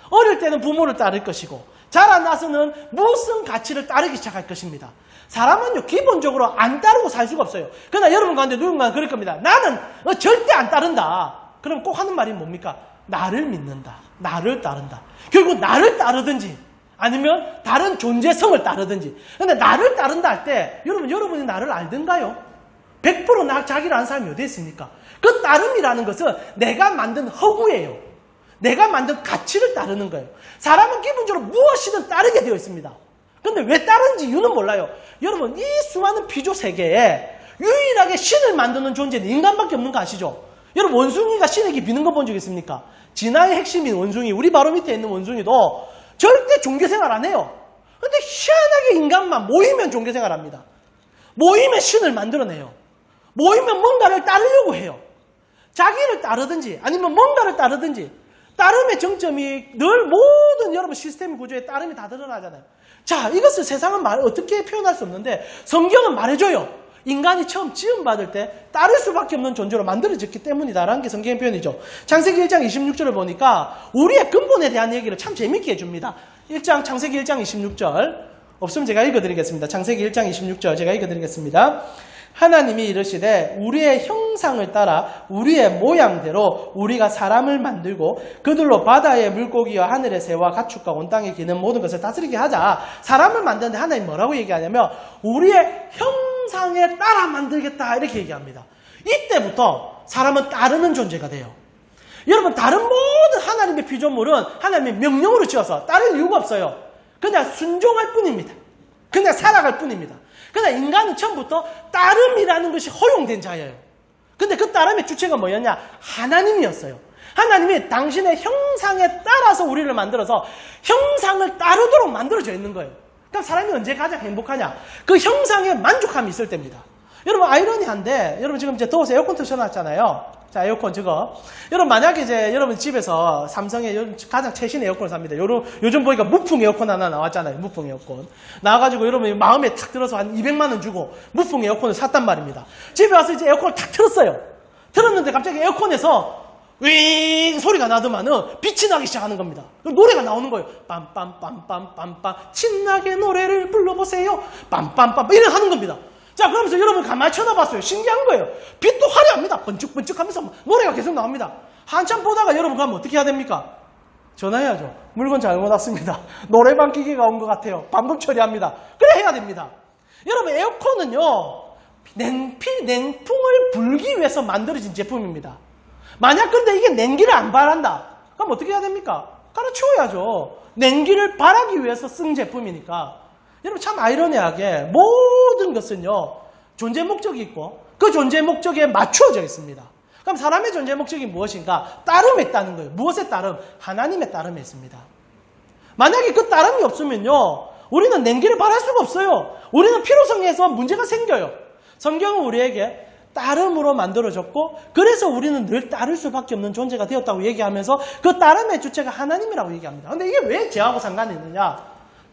어릴 때는 부모를 따를 것이고 자라나서는 무슨 가치를 따르기 시작할 것입니다. 사람은요 기본적으로 안 따르고 살 수가 없어요. 그러나 여러분 가운데 누군가는 그럴 겁니다. 나는 절대 안 따른다. 그럼 꼭 하는 말이 뭡니까? 나를 믿는다. 나를 따른다. 결국 나를 따르든지 아니면 다른 존재성을 따르든지. 근데 나를 따른다 할 때 여러분이 나를 알던가요? 100% 자기를 아는 사람이 어디 있습니까? 그 따름이라는 것은 내가 만든 허구예요. 내가 만든 가치를 따르는 거예요. 사람은 기본적으로 무엇이든 따르게 되어 있습니다. 근데 왜 다른지 이유는 몰라요. 여러분, 이 수많은 피조 세계에 유일하게 신을 만드는 존재는 인간밖에 없는 거 아시죠? 여러분, 원숭이가 신에게 비는 거 본 적 있습니까? 진화의 핵심인 원숭이, 우리 바로 밑에 있는 원숭이도 절대 종교생활 안 해요. 근데 희한하게 인간만 모이면 종교생활 합니다. 모이면 신을 만들어내요. 모이면 뭔가를 따르려고 해요. 자기를 따르든지 아니면 뭔가를 따르든지 따름의 정점이 늘 모든 여러분 시스템 구조에 따름이 다 드러나잖아요. 자, 이것을 세상은 어떻게 표현할 수 없는데 성경은 말해줘요. 인간이 처음 지음받을 때 따를 수밖에 없는 존재로 만들어졌기 때문이다라는 게 성경의 표현이죠. 창세기 1장 26절을 보니까 우리의 근본에 대한 얘기를 참 재밌게 해줍니다. 창세기 1장 26절 없으면 제가 읽어드리겠습니다. 창세기 1장 26절 제가 읽어드리겠습니다. 하나님이 이르시되 우리의 형상을 따라 우리의 모양대로 우리가 사람을 만들고 그들로 바다의 물고기와 하늘의 새와 가축과 온 땅에 기는 모든 것을 다스리게 하자. 사람을 만드는데 하나님 뭐라고 얘기하냐면 우리의 형상에 따라 만들겠다 이렇게 얘기합니다. 이때부터 사람은 따르는 존재가 돼요. 여러분, 다른 모든 하나님의 피조물은 하나님의 명령으로 지어서 따를 이유가 없어요. 그냥 순종할 뿐입니다. 그냥 살아갈 뿐입니다. 그러나 인간은 처음부터 따름이라는 것이 허용된 자예요. 근데 그 따름의 주체가 뭐였냐? 하나님이었어요. 하나님이 당신의 형상에 따라서 우리를 만들어서 형상을 따르도록 만들어져 있는 거예요. 그럼 사람이 언제 가장 행복하냐? 그 형상에 만족함이 있을 때입니다. 여러분, 아이러니한데, 여러분 지금 이제 더워서 에어컨 틀어놨잖아요. 자, 에어컨 저거. 여러분, 만약에 이제 여러분 집에서 삼성의 가장 최신 에어컨을 삽니다. 요즘 보니까 무풍 에어컨 하나 나왔잖아요. 무풍 에어컨. 나와가지고 여러분 마음에 탁 들어서 한 200만원 주고 무풍 에어컨을 샀단 말입니다. 집에 와서 이제 에어컨을 탁 틀었어요. 틀었는데 갑자기 에어컨에서 윙 소리가 나더만은 빛이 나기 시작하는 겁니다. 그럼 노래가 나오는 거예요. 빰빰빰빰빰빰 신나게 노래를 불러보세요. 빰빰빰 이래 하는 겁니다. 자, 그러면서 여러분 가만히 쳐다봤어요. 신기한 거예요. 빛도 화려합니다. 번쩍번쩍 하면서 노래가 계속 나옵니다. 한참 보다가 여러분 그러면 어떻게 해야 됩니까? 전화해야죠. 물건 잘못 왔습니다. 노래방 기계가 온 것 같아요. 반복 처리합니다. 그래 해야 됩니다. 여러분, 에어컨은요, 냉풍을 불기 위해서 만들어진 제품입니다. 만약 근데 이게 냉기를 안 발한다. 그럼 어떻게 해야 됩니까? 갈아치워야죠. 냉기를 발하기 위해서 쓴 제품이니까. 여러분, 참 아이러니하게 모든 것은요, 존재 목적이 있고 그 존재 목적에 맞추어져 있습니다. 그럼 사람의 존재 목적이 무엇인가? 따름에 있다는 거예요. 무엇에 따름? 하나님의 따름에 있습니다. 만약에 그 따름이 없으면요, 우리는 냉기를 발할 수가 없어요. 우리는 필요성에서 문제가 생겨요. 성경은 우리에게 따름으로 만들어졌고 그래서 우리는 늘 따를 수밖에 없는 존재가 되었다고 얘기하면서 그 따름의 주체가 하나님이라고 얘기합니다. 근데 이게 왜 죄하고 상관이 있느냐?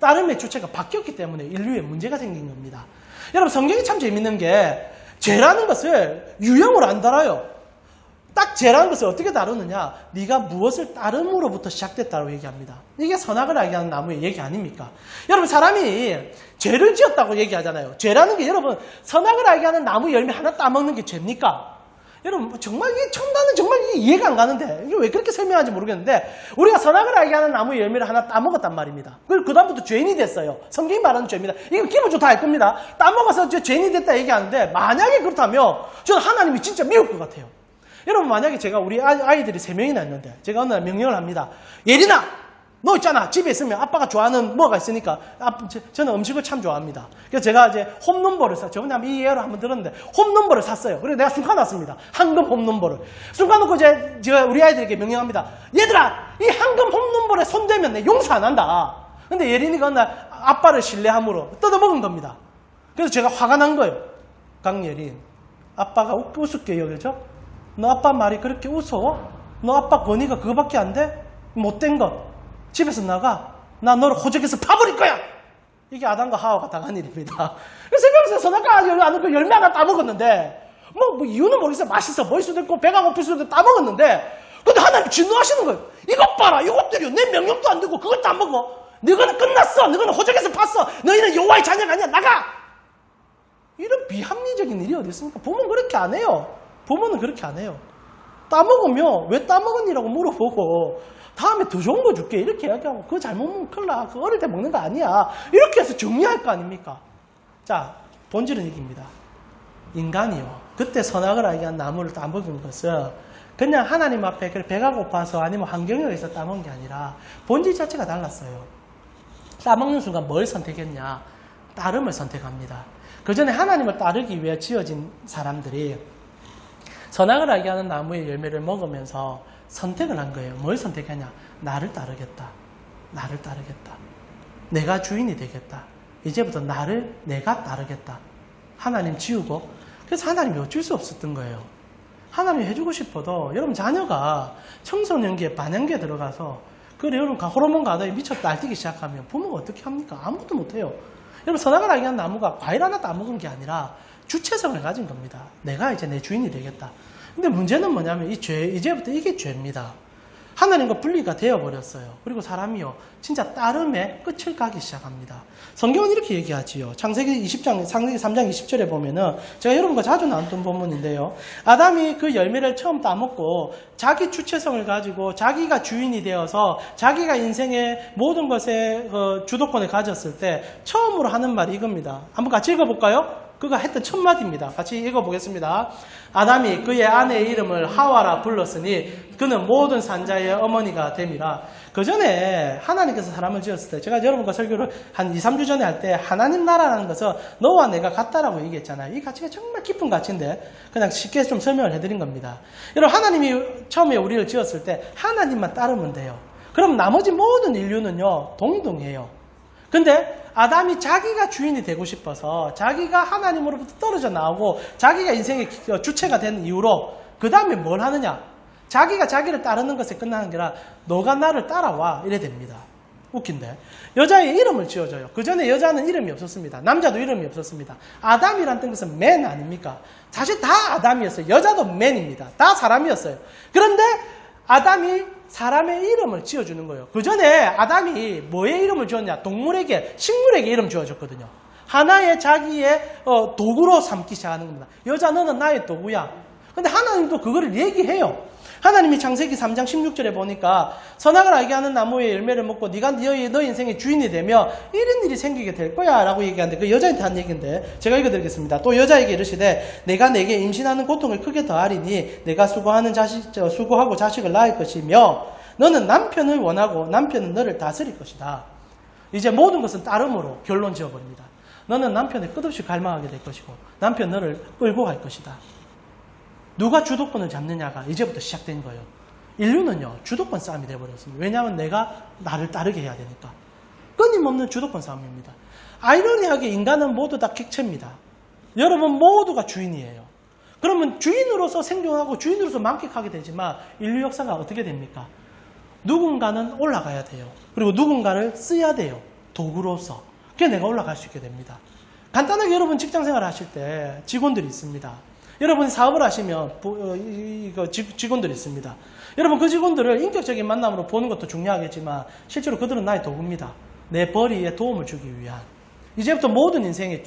따름의 주체가 바뀌었기 때문에 인류에 문제가 생긴 겁니다. 여러분, 성경이 참 재밌는 게 죄라는 것을 유형으로 안 달아요. 딱 죄라는 것을 어떻게 다루느냐? 네가 무엇을 따름으로부터 시작됐다고 얘기합니다. 이게 선악을 알게 하는 나무의 얘기 아닙니까? 여러분, 사람이 죄를 지었다고 얘기하잖아요. 죄라는 게 여러분, 선악을 알게 하는 나무 열매 하나 따먹는 게 죄입니까? 여러분, 정말 이 첨단은 정말 이해가 안 가는데 이게 왜 그렇게 설명하는지 모르겠는데 우리가 선악을 알게 하는 나무 열매를 하나 따먹었단 말입니다. 그 다음부터 죄인이 됐어요. 성경이 말하는 죄입니다. 이거 기본적으로 다 알 겁니다. 따먹어서 죄인이 됐다 얘기하는데 만약에 그렇다면 저는 하나님이 진짜 미울 것 같아요. 여러분, 만약에 제가 우리 아이들이 3명이나 있는데 제가 어느 날 명령을 합니다. 예린아! 너 있잖아. 집에 있으면 아빠가 좋아하는 뭐가 있으니까 저는 음식을 참 좋아합니다. 그래서 제가 이제 홈런볼을 저번에 이 예를 한번 들었는데 홈런볼을 샀어요. 그래서 내가 숨겨놨습니다. 황금 홈런볼을. 숨겨놓고 제가 우리 아이들에게 명령합니다. 얘들아! 이 황금 홈런볼에 손대면 내 용서 안 한다. 근데 예린이가 어느 날 아빠를 신뢰함으로 뜯어먹은 겁니다. 그래서 제가 화가 난 거예요. 강예린, 아빠가 우습게 여겨져? 너 아빠 말이 그렇게 우스워? 너 아빠 권위가 그거밖에 안 돼? 못된 것. 집에서 나가. 나 너를 호적에서 파버릴 거야. 이게 아담과 하와가 당한 일입니다. 그래서 생각해서 선악과 그 열매 하나 따먹었는데 뭐 이유는 모르겠어요. 맛있어 보일 수도 있고 배가 고플 수도 있고 따먹었는데 근데 하나님 진노하시는 거예요. 이것 봐라. 이것들이요. 내 명령도 안 듣고 그걸 따먹어. 너희는 끝났어. 너희는 호적에서 팠어. 너희는 여호와의 자녀가 아니야. 나가. 이런 비합리적인 일이 어디 있습니까? 부모는 그렇게 안 해요. 부모는 그렇게 안 해요. 따먹으면 왜 따먹었니라고 물어보고 다음에 더 좋은 거 줄게 이렇게 이야기하고 그거 잘못 먹으면 큰일 나. 그거 어릴 때 먹는 거 아니야. 이렇게 해서 정리할 거 아닙니까? 자, 본질은 얘기입니다. 인간이요. 그때 선악을 알게 한 나무를 따먹은 것은 그냥 하나님 앞에 배가 고파서 아니면 환경에 의해서 따먹은 게 아니라 본질 자체가 달랐어요. 따먹는 순간 뭘 선택했냐? 따름을 선택합니다. 그 전에 하나님을 따르기 위해 지어진 사람들이 선악을 알게 하는 나무의 열매를 먹으면서 선택을 한 거예요. 뭘 선택하냐? 나를 따르겠다. 나를 따르겠다. 내가 주인이 되겠다. 이제부터 내가 따르겠다. 하나님 지우고, 그래서 하나님이 어쩔 수 없었던 거예요. 하나님이 해주고 싶어도 여러분 자녀가 청소년기에 반영기에 들어가서 그래 여러분 호르몬 가다에 미쳐 날뛰기 시작하면 부모가 어떻게 합니까? 아무것도 못해요. 여러분 선악을 알게 한 나무가 과일 하나 따먹은 게 아니라 주체성을 가진 겁니다. 내가 이제 내 주인이 되겠다. 근데 문제는 뭐냐면 이제부터 이게 죄입니다. 하나님과 분리가 되어버렸어요. 그리고 사람이요 진짜 따름의 끝을 가기 시작합니다. 성경은 이렇게 얘기하지요. 창세기 3장 20절에 보면은 제가 여러분과 자주 나눴던 본문인데요. 아담이 그 열매를 처음 따먹고 자기 주체성을 가지고 자기가 주인이 되어서 자기가 인생의 모든 것에 주도권을 가졌을 때 처음으로 하는 말이 이겁니다. 한번 같이 읽어볼까요? 그가 했던 첫 마디입니다. 같이 읽어보겠습니다. 아담이 그의 아내의 이름을 하와라 불렀으니 그는 모든 산자의 어머니가 됨이라. 그 전에 하나님께서 사람을 지었을 때 제가 여러분과 설교를 한 2, 3주 전에 할 때 하나님 나라라는 것은 너와 내가 같다라고 얘기했잖아요. 이 가치가 정말 깊은 가치인데 그냥 쉽게 좀 설명을 해드린 겁니다. 여러분 하나님이 처음에 우리를 지었을 때 하나님만 따르면 돼요. 그럼 나머지 모든 인류는요 동등해요. 근데 아담이 자기가 주인이 되고 싶어서 자기가 하나님으로부터 떨어져 나오고 자기가 인생의 주체가 된 이후로 그 다음에 뭘 하느냐? 자기가 자기를 따르는 것에 끝나는 게 아니라 너가 나를 따라와 이래 됩니다. 웃긴데 여자의 이름을 지어줘요. 그 전에 여자는 이름이 없었습니다. 남자도 이름이 없었습니다. 아담이란 뜻은 맨 아닙니까? 사실 다 아담이었어요. 여자도 맨입니다. 다 사람이었어요. 그런데 아담이 사람의 이름을 지어주는 거예요. 그 전에 아담이 뭐의 이름을 지었냐? 동물에게, 식물에게 이름 지어줬거든요. 하나의 자기의 도구로 삼기 시작하는 겁니다. 여자 너는 나의 도구야. 근데 하나님도 그거를 얘기해요. 하나님이 창세기 3장 16절에 보니까 선악을 알게 하는 나무의 열매를 먹고 네가 너 인생의 주인이 되며 이런 일이 생기게 될 거야 라고 얘기하는데 그 여자한테 한 얘기인데 제가 읽어드리겠습니다. 또 여자에게 이르시되 내가 내게 임신하는 고통을 크게 더하리니 내가 수고하고 자식을 낳을 것이며 너는 남편을 원하고 남편은 너를 다스릴 것이다. 이제 모든 것은 따름으로 결론 지어버립니다. 너는 남편을 끝없이 갈망하게 될 것이고 남편 너를 끌고 갈 것이다. 누가 주도권을 잡느냐가 이제부터 시작된 거예요. 인류는요 주도권 싸움이 돼버렸습니다. 왜냐하면 내가 나를 따르게 해야 되니까. 끊임없는 주도권 싸움입니다. 아이러니하게 인간은 모두 다 객체입니다. 여러분 모두가 주인이에요. 그러면 주인으로서 생존하고 주인으로서 만끽하게 되지만 인류 역사가 어떻게 됩니까? 누군가는 올라가야 돼요. 그리고 누군가를 써야 돼요. 도구로서. 그게 내가 올라갈 수 있게 됩니다. 간단하게 여러분 직장생활을 하실 때 직원들이 있습니다. 여러분이 사업을 하시면 직원들이 있습니다. 여러분 그 직원들을 인격적인 만남으로 보는 것도 중요하겠지만 실제로 그들은 나의 도구입니다. 내 벌이에 도움을 주기 위한. 이제부터 모든 인생의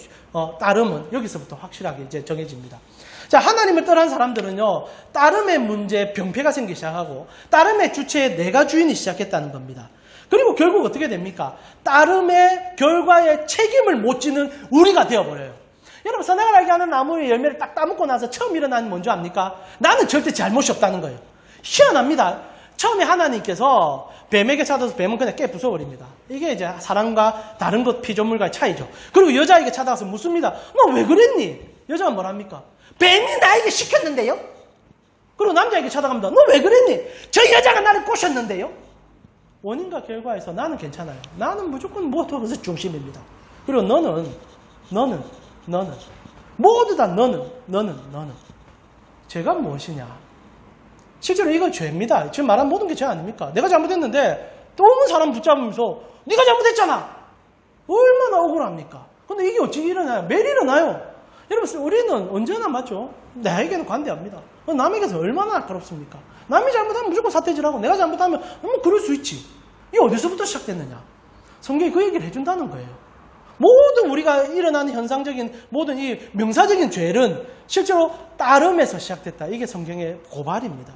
따름은 여기서부터 확실하게 이제 정해집니다. 자, 하나님을 떠난 사람들은요 따름의 문제에 병폐가 생기기 시작하고 따름의 주체에 내가 주인이 시작했다는 겁니다. 그리고 결국 어떻게 됩니까? 따름의 결과에 책임을 못 지는 우리가 되어버려요. 여러분 선악을 알게 하는 나무의 열매를 딱 따먹고 나서 처음 일어나는 게 뭔지 압니까? 나는 절대 잘못이 없다는 거예요. 희한합니다. 처음에 하나님께서 뱀에게 찾아서 뱀은 그냥 깨 부숴버립니다. 이게 이제 사람과 다른 것 피조물과의 차이죠. 그리고 여자에게 찾아가서 묻습니다. 너 왜 그랬니? 여자가 뭐랍니까? 뱀이 나에게 시켰는데요? 그리고 남자에게 찾아갑니다. 너 왜 그랬니? 저 여자가 나를 꼬셨는데요? 원인과 결과에서 나는 괜찮아요. 나는 무조건 모두에서 중심입니다. 그리고 너는 모두 다 너는 죄가 무엇이냐? 실제로 이건 죄입니다. 지금 말한 모든 게 죄 아닙니까? 내가 잘못했는데 너무 사람 붙잡으면서 네가 잘못했잖아. 얼마나 억울합니까? 근데 이게 어찌 일어나요? 매일 일어나요. 여러분 우리는 언제나 맞죠? 나에게는 관대합니다. 남에게서 얼마나 날카롭습니까? 남이 잘못하면 무조건 사태질하고 내가 잘못하면 그럴 수 있지. 이게 어디서부터 시작됐느냐? 성경이 그 얘기를 해준다는 거예요. 모든 우리가 일어나는 현상적인 모든 이 명사적인 죄는 실제로 따름에서 시작됐다. 이게 성경의 고발입니다.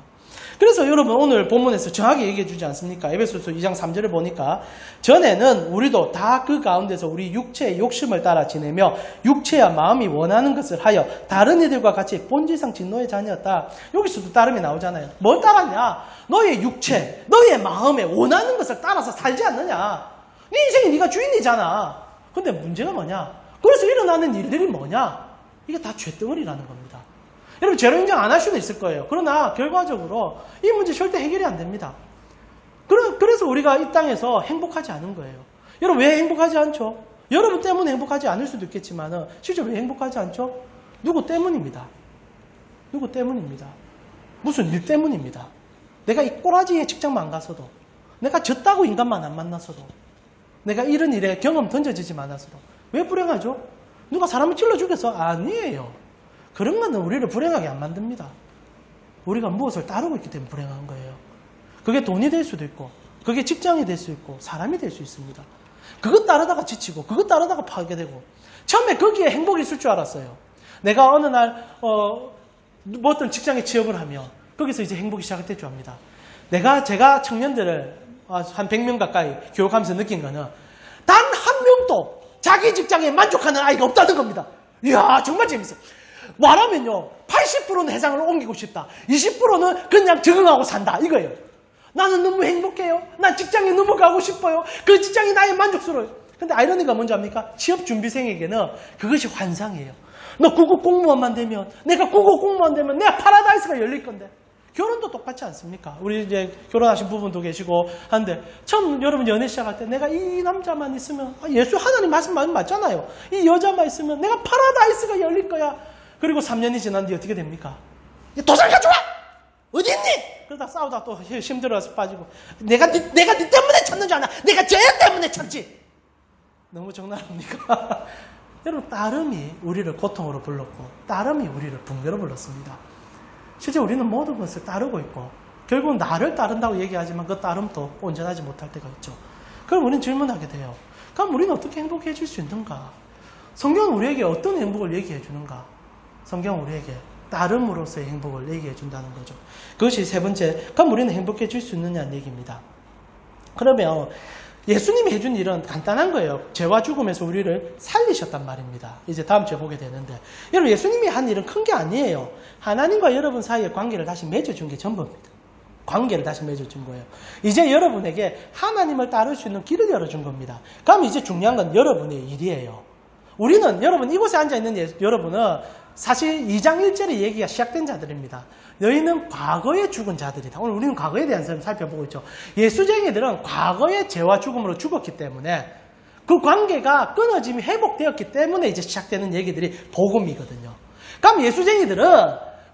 그래서 여러분 오늘 본문에서 정확히 얘기해 주지 않습니까? 에베소서 2장 3절을 보니까 전에는 우리도 다 그 가운데서 우리 육체의 욕심을 따라 지내며 육체와 마음이 원하는 것을 하여 다른 이들과 같이 본질상 진노의 자녀였다. 여기서도 따름이 나오잖아요. 뭘 따랐냐? 너의 육체, 너의 마음에 원하는 것을 따라서 살지 않느냐? 네 인생이 네가 주인이잖아. 근데 문제가 뭐냐? 그래서 일어나는 일들이 뭐냐? 이게 다 죄덩어리라는 겁니다. 여러분 죄로 인정 안 할 수도 있을 거예요. 그러나 결과적으로 이 문제 절대 해결이 안 됩니다. 그래서 우리가 이 땅에서 행복하지 않은 거예요. 여러분 왜 행복하지 않죠? 여러분 때문에 행복하지 않을 수도 있겠지만 실제로 왜 행복하지 않죠? 누구 때문입니다. 누구 때문입니다. 무슨 일 때문입니다. 내가 이 꼬라지에 직장만 안 갔어도, 내가 졌다고 인간만 안 만났어도, 내가 이런 일에 경험 던져지지 않았어도 왜 불행하죠? 누가 사람을 찔러 죽였어? 아니에요. 그런 거는 우리를 불행하게 안 만듭니다. 우리가 무엇을 따르고 있기 때문에 불행한 거예요. 그게 돈이 될 수도 있고, 그게 직장이 될 수 있고, 사람이 될 수 있습니다. 그것 따르다가 지치고, 그것 따르다가 파괴되고, 처음에 거기에 행복이 있을 줄 알았어요. 내가 어느 날, 뭐 어떤 직장에 취업을 하면, 거기서 이제 행복이 시작될 줄 압니다. 제가 청년들을 한 100명 가까이 교육하면서 느낀 거는, 단 한 명도 자기 직장에 만족하는 아이가 없다는 겁니다. 이야, 정말 재밌어요. 말하면요, 80%는 회사를 옮기고 싶다. 20%는 그냥 적응하고 산다. 이거예요. 나는 너무 행복해요. 난 직장에 너무 가고 싶어요. 그 직장이 나의 만족스러워요. 근데 아이러니가 뭔지 압니까? 취업준비생에게는 그것이 환상이에요. 너 9급 공무원만 되면, 내가 9급 공무원 되면 내가 파라다이스가 열릴 건데. 결혼도 똑같지 않습니까? 우리 이제 결혼하신 부분도 계시고 한데, 처음 여러분 연애 시작할 때 내가 이 남자만 있으면, 예수 하나님 말씀 맞잖아요. 이 여자만 있으면 내가 파라다이스가 열릴 거야. 그리고 3년이 지난 뒤에 어떻게 됩니까? 도장 가져와! 어디 있니? 그러다 싸우다 또 힘들어서 빠지고, 내가 네 때문에 참는 줄 아나? 내가 쟤 때문에 참지! 너무 적나라합니까? 여러분, 따름이 우리를 고통으로 불렀고, 따름이 우리를 붕괴로 불렀습니다. 실제 우리는 모든 것을 따르고 있고, 결국은 나를 따른다고 얘기하지만 그 따름도 온전하지 못할 때가 있죠. 그럼 우리는 질문하게 돼요. 그럼 우리는 어떻게 행복해질 수 있는가? 성경은 우리에게 어떤 행복을 얘기해 주는가? 성경은 우리에게 따름으로서의 행복을 얘기해 준다는 거죠. 그것이 세 번째, 그럼 우리는 행복해질 수 있느냐는 얘기입니다. 그러면 예수님이 해준 일은 간단한 거예요. 죄와 죽음에서 우리를 살리셨단 말입니다. 이제 다음 주에 보게 되는데, 여러분 예수님이 한 일은 큰 게 아니에요. 하나님과 여러분 사이의 관계를 다시 맺어준 게 전부입니다. 관계를 다시 맺어준 거예요. 이제 여러분에게 하나님을 따를 수 있는 길을 열어준 겁니다. 그럼 이제 중요한 건 여러분의 일이에요. 우리는, 여러분 이곳에 앉아있는 여러분은 사실 2장 1절의 얘기가 시작된 자들입니다. 너희는 과거에 죽은 자들이다. 오늘 우리는 과거에 대한 점을 살펴보고 있죠. 예수쟁이들은 과거의 죄와 죽음으로 죽었기 때문에 그 관계가 끊어짐이 회복되었기 때문에 이제 시작되는 얘기들이 복음이거든요. 그럼 예수쟁이들은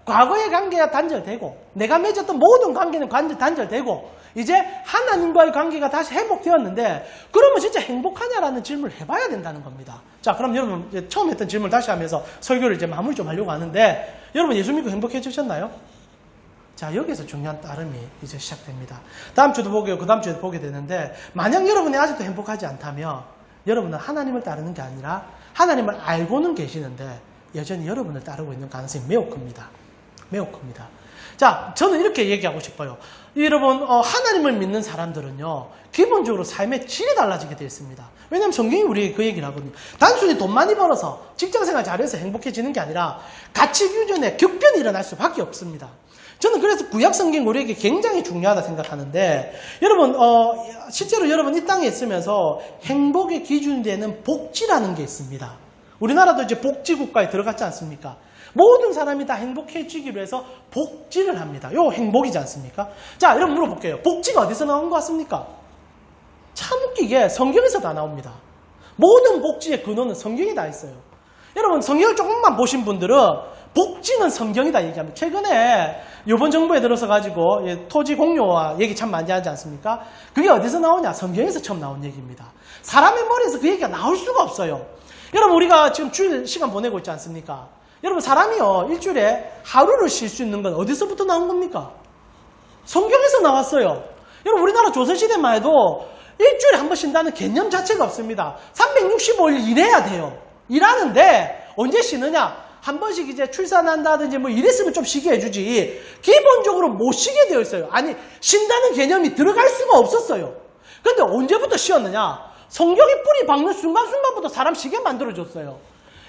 과거의 관계가 단절되고, 내가 맺었던 모든 관계는 단절되고, 이제 하나님과의 관계가 다시 회복되었는데, 그러면 진짜 행복하냐라는 질문을 해봐야 된다는 겁니다. 자, 그럼 여러분 이제 처음 했던 질문을 다시 하면서 설교를 이제 마무리 좀 하려고 하는데, 여러분 예수 믿고 행복해지셨나요? 자, 여기서 중요한 따름이 이제 시작됩니다. 다음 주도 보게요. 그 다음 주에도 보게 되는데, 만약 여러분이 아직도 행복하지 않다면 여러분은 하나님을 따르는 게 아니라 하나님을 알고는 계시는데 여전히 여러분을 따르고 있는 가능성이 매우 큽니다. 매우 큽니다. 자, 저는 이렇게 얘기하고 싶어요. 여러분, 하나님을 믿는 사람들은요, 기본적으로 삶의 질이 달라지게 되어 있습니다. 왜냐하면 성경이 우리에게 그 얘기를 하거든요. 단순히 돈 많이 벌어서 직장생활 잘해서 행복해지는 게 아니라 가치 규정에 격변이 일어날 수밖에 없습니다. 저는 그래서 구약 성경 우리에게 굉장히 중요하다 생각하는데, 여러분, 실제로 여러분 이 땅에 있으면서 행복의 기준이 되는 복지라는 게 있습니다. 우리나라도 이제 복지국가에 들어갔지 않습니까? 모든 사람이 다 행복해지기로 해서 복지를 합니다. 요 행복이지 않습니까? 자, 여러분 물어볼게요. 복지가 어디서 나온 것 같습니까? 참 웃기게 성경에서 다 나옵니다. 모든 복지의 근원은 성경에 다 있어요. 여러분 성경을 조금만 보신 분들은 복지는 성경이다 얘기합니다. 최근에 이번 정부에 들어서 가지고 토지 공유와 얘기 참 많이 하지 않습니까? 그게 어디서 나오냐? 성경에서 처음 나온 얘기입니다. 사람의 머리에서 그 얘기가 나올 수가 없어요. 여러분 우리가 지금 주일 시간 보내고 있지 않습니까? 여러분 사람이요 일주일에 하루를 쉴 수 있는 건 어디서부터 나온 겁니까? 성경에서 나왔어요. 여러분 우리나라 조선시대만 해도 일주일에 한 번 쉰다는 개념 자체가 없습니다. 365일 일해야 돼요. 일하는데 언제 쉬느냐? 한 번씩 이제 출산한다든지 뭐 이랬으면 좀 쉬게 해주지 기본적으로 못 쉬게 되어 있어요. 아니 쉰다는 개념이 들어갈 수가 없었어요. 그런데 언제부터 쉬었느냐? 성경이 뿌리 박는 순간순간부터 사람 쉬게 만들어줬어요.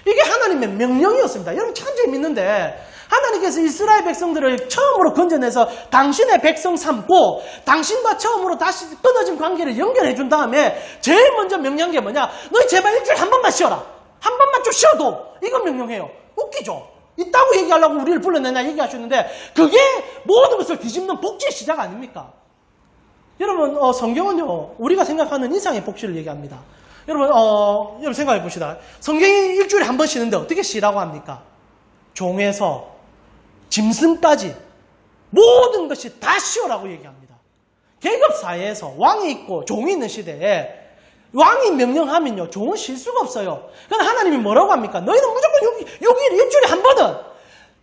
이게 하나님의 명령이었습니다. 여러분 참 재밌는데 하나님께서 이스라엘 백성들을 처음으로 건져내서 당신의 백성 삼고 당신과 처음으로 다시 끊어진 관계를 연결해 준 다음에 제일 먼저 명령한 게 뭐냐? 너희 제발 일주일에 한 번만 쉬어라. 한 번만 좀 쉬어도 이건 명령해요. 웃기죠? 있다고 얘기하려고 우리를 불러내냐 얘기하셨는데 그게 모든 것을 뒤집는 복지의 시작 아닙니까? 여러분 성경은요 우리가 생각하는 이상의 복지를 얘기합니다. 여러분 생각해 봅시다. 성경이 일주일에 한 번 쉬는데 어떻게 쉬라고 합니까? 종에서 짐승까지 모든 것이 다 쉬어라고 얘기합니다. 계급사회에서 왕이 있고 종이 있는 시대에 왕이 명령하면요 종은 쉴 수가 없어요. 그런데 하나님이 뭐라고 합니까? 너희는 무조건 여기 일주일에 한 번은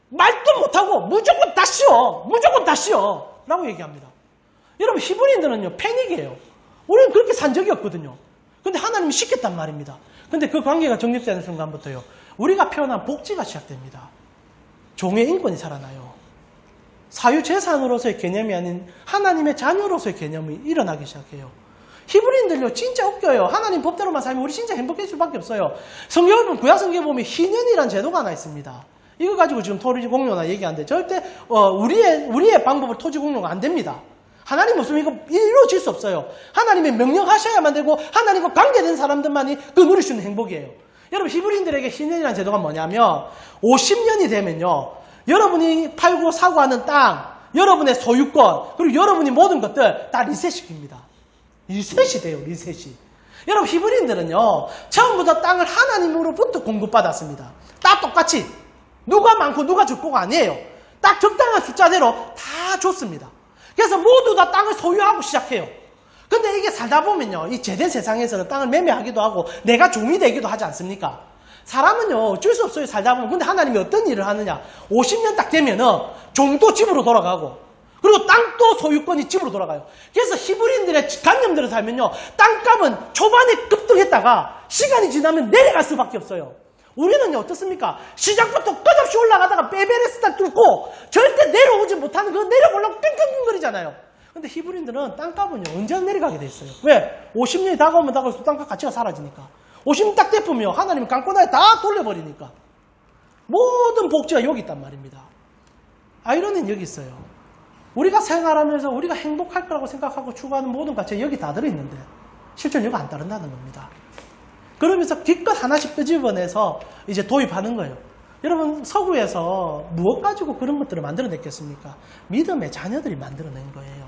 말도 못하고 무조건 다 쉬어. 무조건 다 쉬어 라고 얘기합니다. 여러분 히브리인들은요 패닉이에요. 우리는 그렇게 산 적이 없거든요. 근데 하나님이 시켰단 말입니다. 근데 그 관계가 정립되는 순간부터요 우리가 표현한 복지가 시작됩니다. 종의 인권이 살아나요. 사유재산으로서의 개념이 아닌 하나님의 자녀로서의 개념이 일어나기 시작해요. 히브리인들요 진짜 웃겨요. 하나님 법대로만 살면 우리 진짜 행복해질 수밖에 없어요. 성경을 보면 구약성경에 보면 희년이라는 제도가 하나 있습니다. 이거 가지고 지금 토지공유나 얘기하는데 절대 우리의 방법으로 토지공유가 안 됩니다. 하나님 없으면 이거 이루어질 수 없어요. 하나님의 명령하셔야만 되고 하나님과 관계된 사람들만이 그 누릴 수 있는 행복이에요. 여러분 히브리인들에게 희년이라는 제도가 뭐냐면 50년이 되면요 여러분이 팔고 사고 하는 땅, 여러분의 소유권 그리고 여러분이 모든 것들 다 리셋시킵니다. 리셋이 돼요. 리셋이. 여러분 히브리인들은요 처음부터 땅을 하나님으로부터 공급받았습니다. 딱 똑같이 누가 많고 누가 적고가 아니에요. 딱 적당한 숫자대로 다 줬습니다. 그래서 모두 다 땅을 소유하고 시작해요. 근데 이게 살다 보면요 이 제된 세상에서는 땅을 매매하기도 하고 내가 종이 되기도 하지 않습니까? 사람은요 어쩔 수 없어요. 살다 보면. 근데 하나님이 어떤 일을 하느냐 50년 딱 되면은 종도 집으로 돌아가고 그리고 땅도 소유권이 집으로 돌아가요. 그래서 히브리인들의 관념대로 살면요 땅값은 초반에 급등했다가 시간이 지나면 내려갈 수밖에 없어요. 우리는요 어떻습니까? 시작부터 끝없이 올라가다가 에베레스트 뚫고 절대 내려오지 못하는 그 내려오려고 끙끙거리잖아요. 근데 히브리인들은 땅값은요 언제나 내려가게 돼 있어요. 왜? 50년이 다가오면 다가올수록 땅값 가치가 사라지니까. 50년 딱 돼보면 하나님이 강권하에 다 돌려버리니까. 모든 복지가 여기 있단 말입니다. 아이러니는 여기 있어요. 우리가 생활하면서 우리가 행복할 거라고 생각하고 추구하는 모든 가치가 여기 다 들어있는데 실제로 여기 안 따른다는 겁니다. 그러면서 기껏 하나씩 끄집어내서 이제 도입하는 거예요. 여러분 서구에서 무엇 가지고 그런 것들을 만들어냈겠습니까? 믿음의 자녀들이 만들어낸 거예요.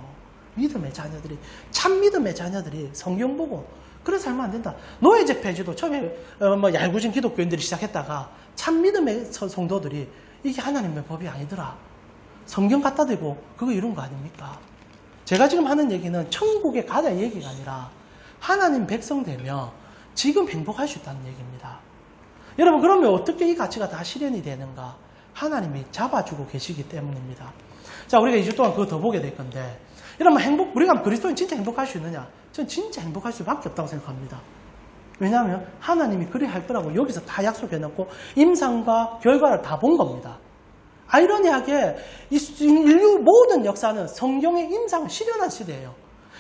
믿음의 자녀들이. 참 믿음의 자녀들이 성경 보고 그래 살면 안 된다. 노예제 폐지도 처음에 얄궂은 기독교인들이 시작했다가 참 믿음의 성도들이 이게 하나님의 법이 아니더라. 성경 갖다 대고 그거 이룬 거 아닙니까? 제가 지금 하는 얘기는 천국에 가자 얘기가 아니라 하나님 백성 되면 지금 행복할 수 있다는 얘기입니다. 여러분 그러면 어떻게 이 가치가 다 실현이 되는가? 하나님이 잡아주고 계시기 때문입니다. 자 우리가 2주 동안 그거 더 보게 될 건데 여러분 우리가 그리스도인 진짜 행복할 수 있느냐? 저는 진짜 행복할 수밖에 없다고 생각합니다. 왜냐하면 하나님이 그래 할 거라고 여기서 다 약속해놓고 임상과 결과를 다 본 겁니다. 아이러니하게 인류 모든 역사는 성경의 임상을 실현한 시대예요.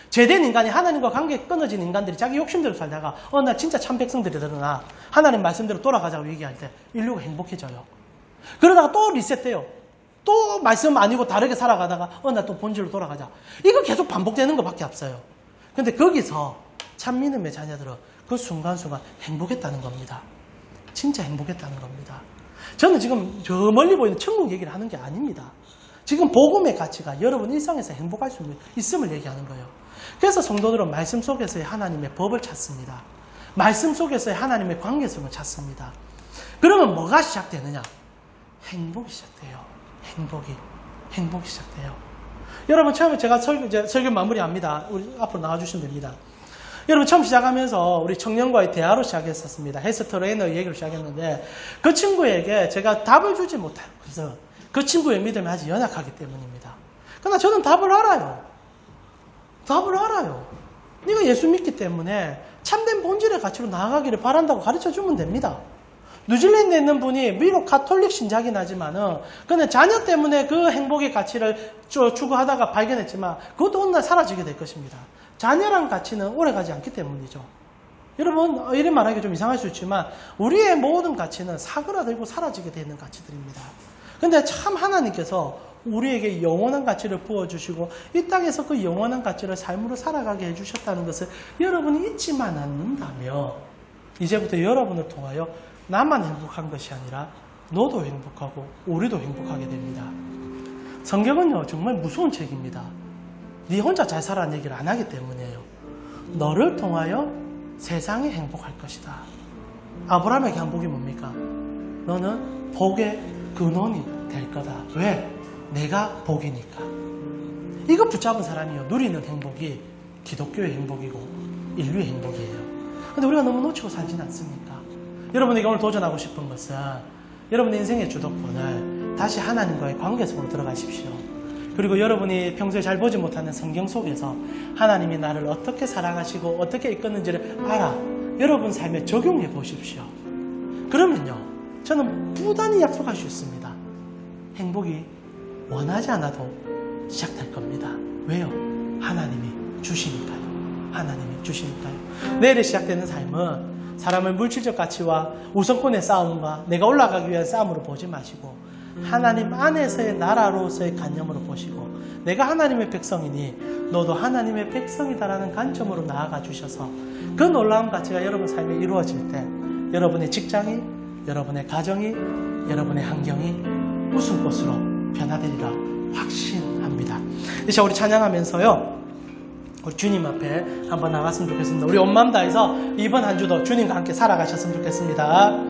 제된 인간이 하나님과 관계 끊어진 인간들이 자기 욕심대로 살다가 나 진짜 참 백성들이 드러나 하나님 말씀대로 돌아가자고 얘기할 때 인류가 행복해져요. 그러다가 또 리셋돼요. 또 말씀 아니고 다르게 살아가다가 나 또 본질로 돌아가자. 이거 계속 반복되는 것밖에 없어요. 근데 거기서 참 믿음의 자녀들은 그 순간순간 행복했다는 겁니다. 진짜 행복했다는 겁니다. 저는 지금 저 멀리 보이는 천국 얘기를 하는 게 아닙니다. 지금 복음의 가치가 여러분 일상에서 행복할 수 있음을 얘기하는 거예요. 그래서 성도들은 말씀 속에서의 하나님의 법을 찾습니다. 말씀 속에서의 하나님의 관계성을 찾습니다. 그러면 뭐가 시작되느냐? 행복이 시작돼요. 행복이 시작돼요. 여러분 처음에 제가 설교 마무리합니다. 우리 앞으로 나와주시면 됩니다. 여러분 처음 시작하면서 우리 청년과의 대화로 시작했었습니다. 헬스 트레이너 얘기를 시작했는데 그 친구에게 제가 답을 주지 못해요. 그래서 그 친구의 믿음이 아직 연약하기 때문입니다. 그러나 저는 답을 알아요. 네가 예수 믿기 때문에 참된 본질의 가치로 나아가기를 바란다고 가르쳐주면 됩니다. 뉴질랜드에 있는 분이 미국 가톨릭 신자긴 하지만은 그는 자녀 때문에 그 행복의 가치를 추구하다가 발견했지만 그것도 어느 날 사라지게 될 것입니다. 자녀란 가치는 오래가지 않기 때문이죠. 여러분, 이런 말하기 좀 이상할 수 있지만 우리의 모든 가치는 사그라들고 사라지게 되는 가치들입니다. 근데 참 하나님께서 우리에게 영원한 가치를 부어주시고 이 땅에서 그 영원한 가치를 삶으로 살아가게 해주셨다는 것을 여러분이 잊지만 않는다면 이제부터 여러분을 통하여 나만 행복한 것이 아니라 너도 행복하고 우리도 행복하게 됩니다. 성경은요 정말 무서운 책입니다. 네 혼자 잘 살아라는 얘기를 안 하기 때문이에요. 너를 통하여 세상이 행복할 것이다. 아브라함에게 한 복이 뭡니까? 너는 복의 근원이 될 거다. 왜? 내가 복이니까. 이거 붙잡은 사람이요 누리는 행복이 기독교의 행복이고 인류의 행복이에요. 근데 우리가 너무 놓치고 살진 않습니까? 여러분에게 오늘 도전하고 싶은 것은 여러분의 인생의 주도권을 다시 하나님과의 관계 속으로 들어가십시오. 그리고 여러분이 평소에 잘 보지 못하는 성경 속에서 하나님이 나를 어떻게 살아가시고 어떻게 이끄는지를 알아 여러분 삶에 적용해 보십시오. 그러면요 저는 부단히 약속할 수 있습니다. 행복이 원하지 않아도 시작될 겁니다. 왜요? 하나님이 주시니까요. 하나님이 주시니까요. 내일에 시작되는 삶은 사람을 물질적 가치와 우선권의 싸움과 내가 올라가기 위한 싸움으로 보지 마시고 하나님 안에서의 나라로서의 관념으로 보시고 내가 하나님의 백성이니 너도 하나님의 백성이다라는 관점으로 나아가 주셔서 그 놀라운 가치가 여러분 삶에 이루어질 때 여러분의 직장이, 여러분의 가정이, 여러분의 환경이 웃음꽃으로 변화되리라 확신합니다. 이제 우리 찬양하면서요 우리 주님 앞에 한번 나갔으면 좋겠습니다. 우리 온 마음 다해서 이번 한 주도 주님과 함께 살아가셨으면 좋겠습니다.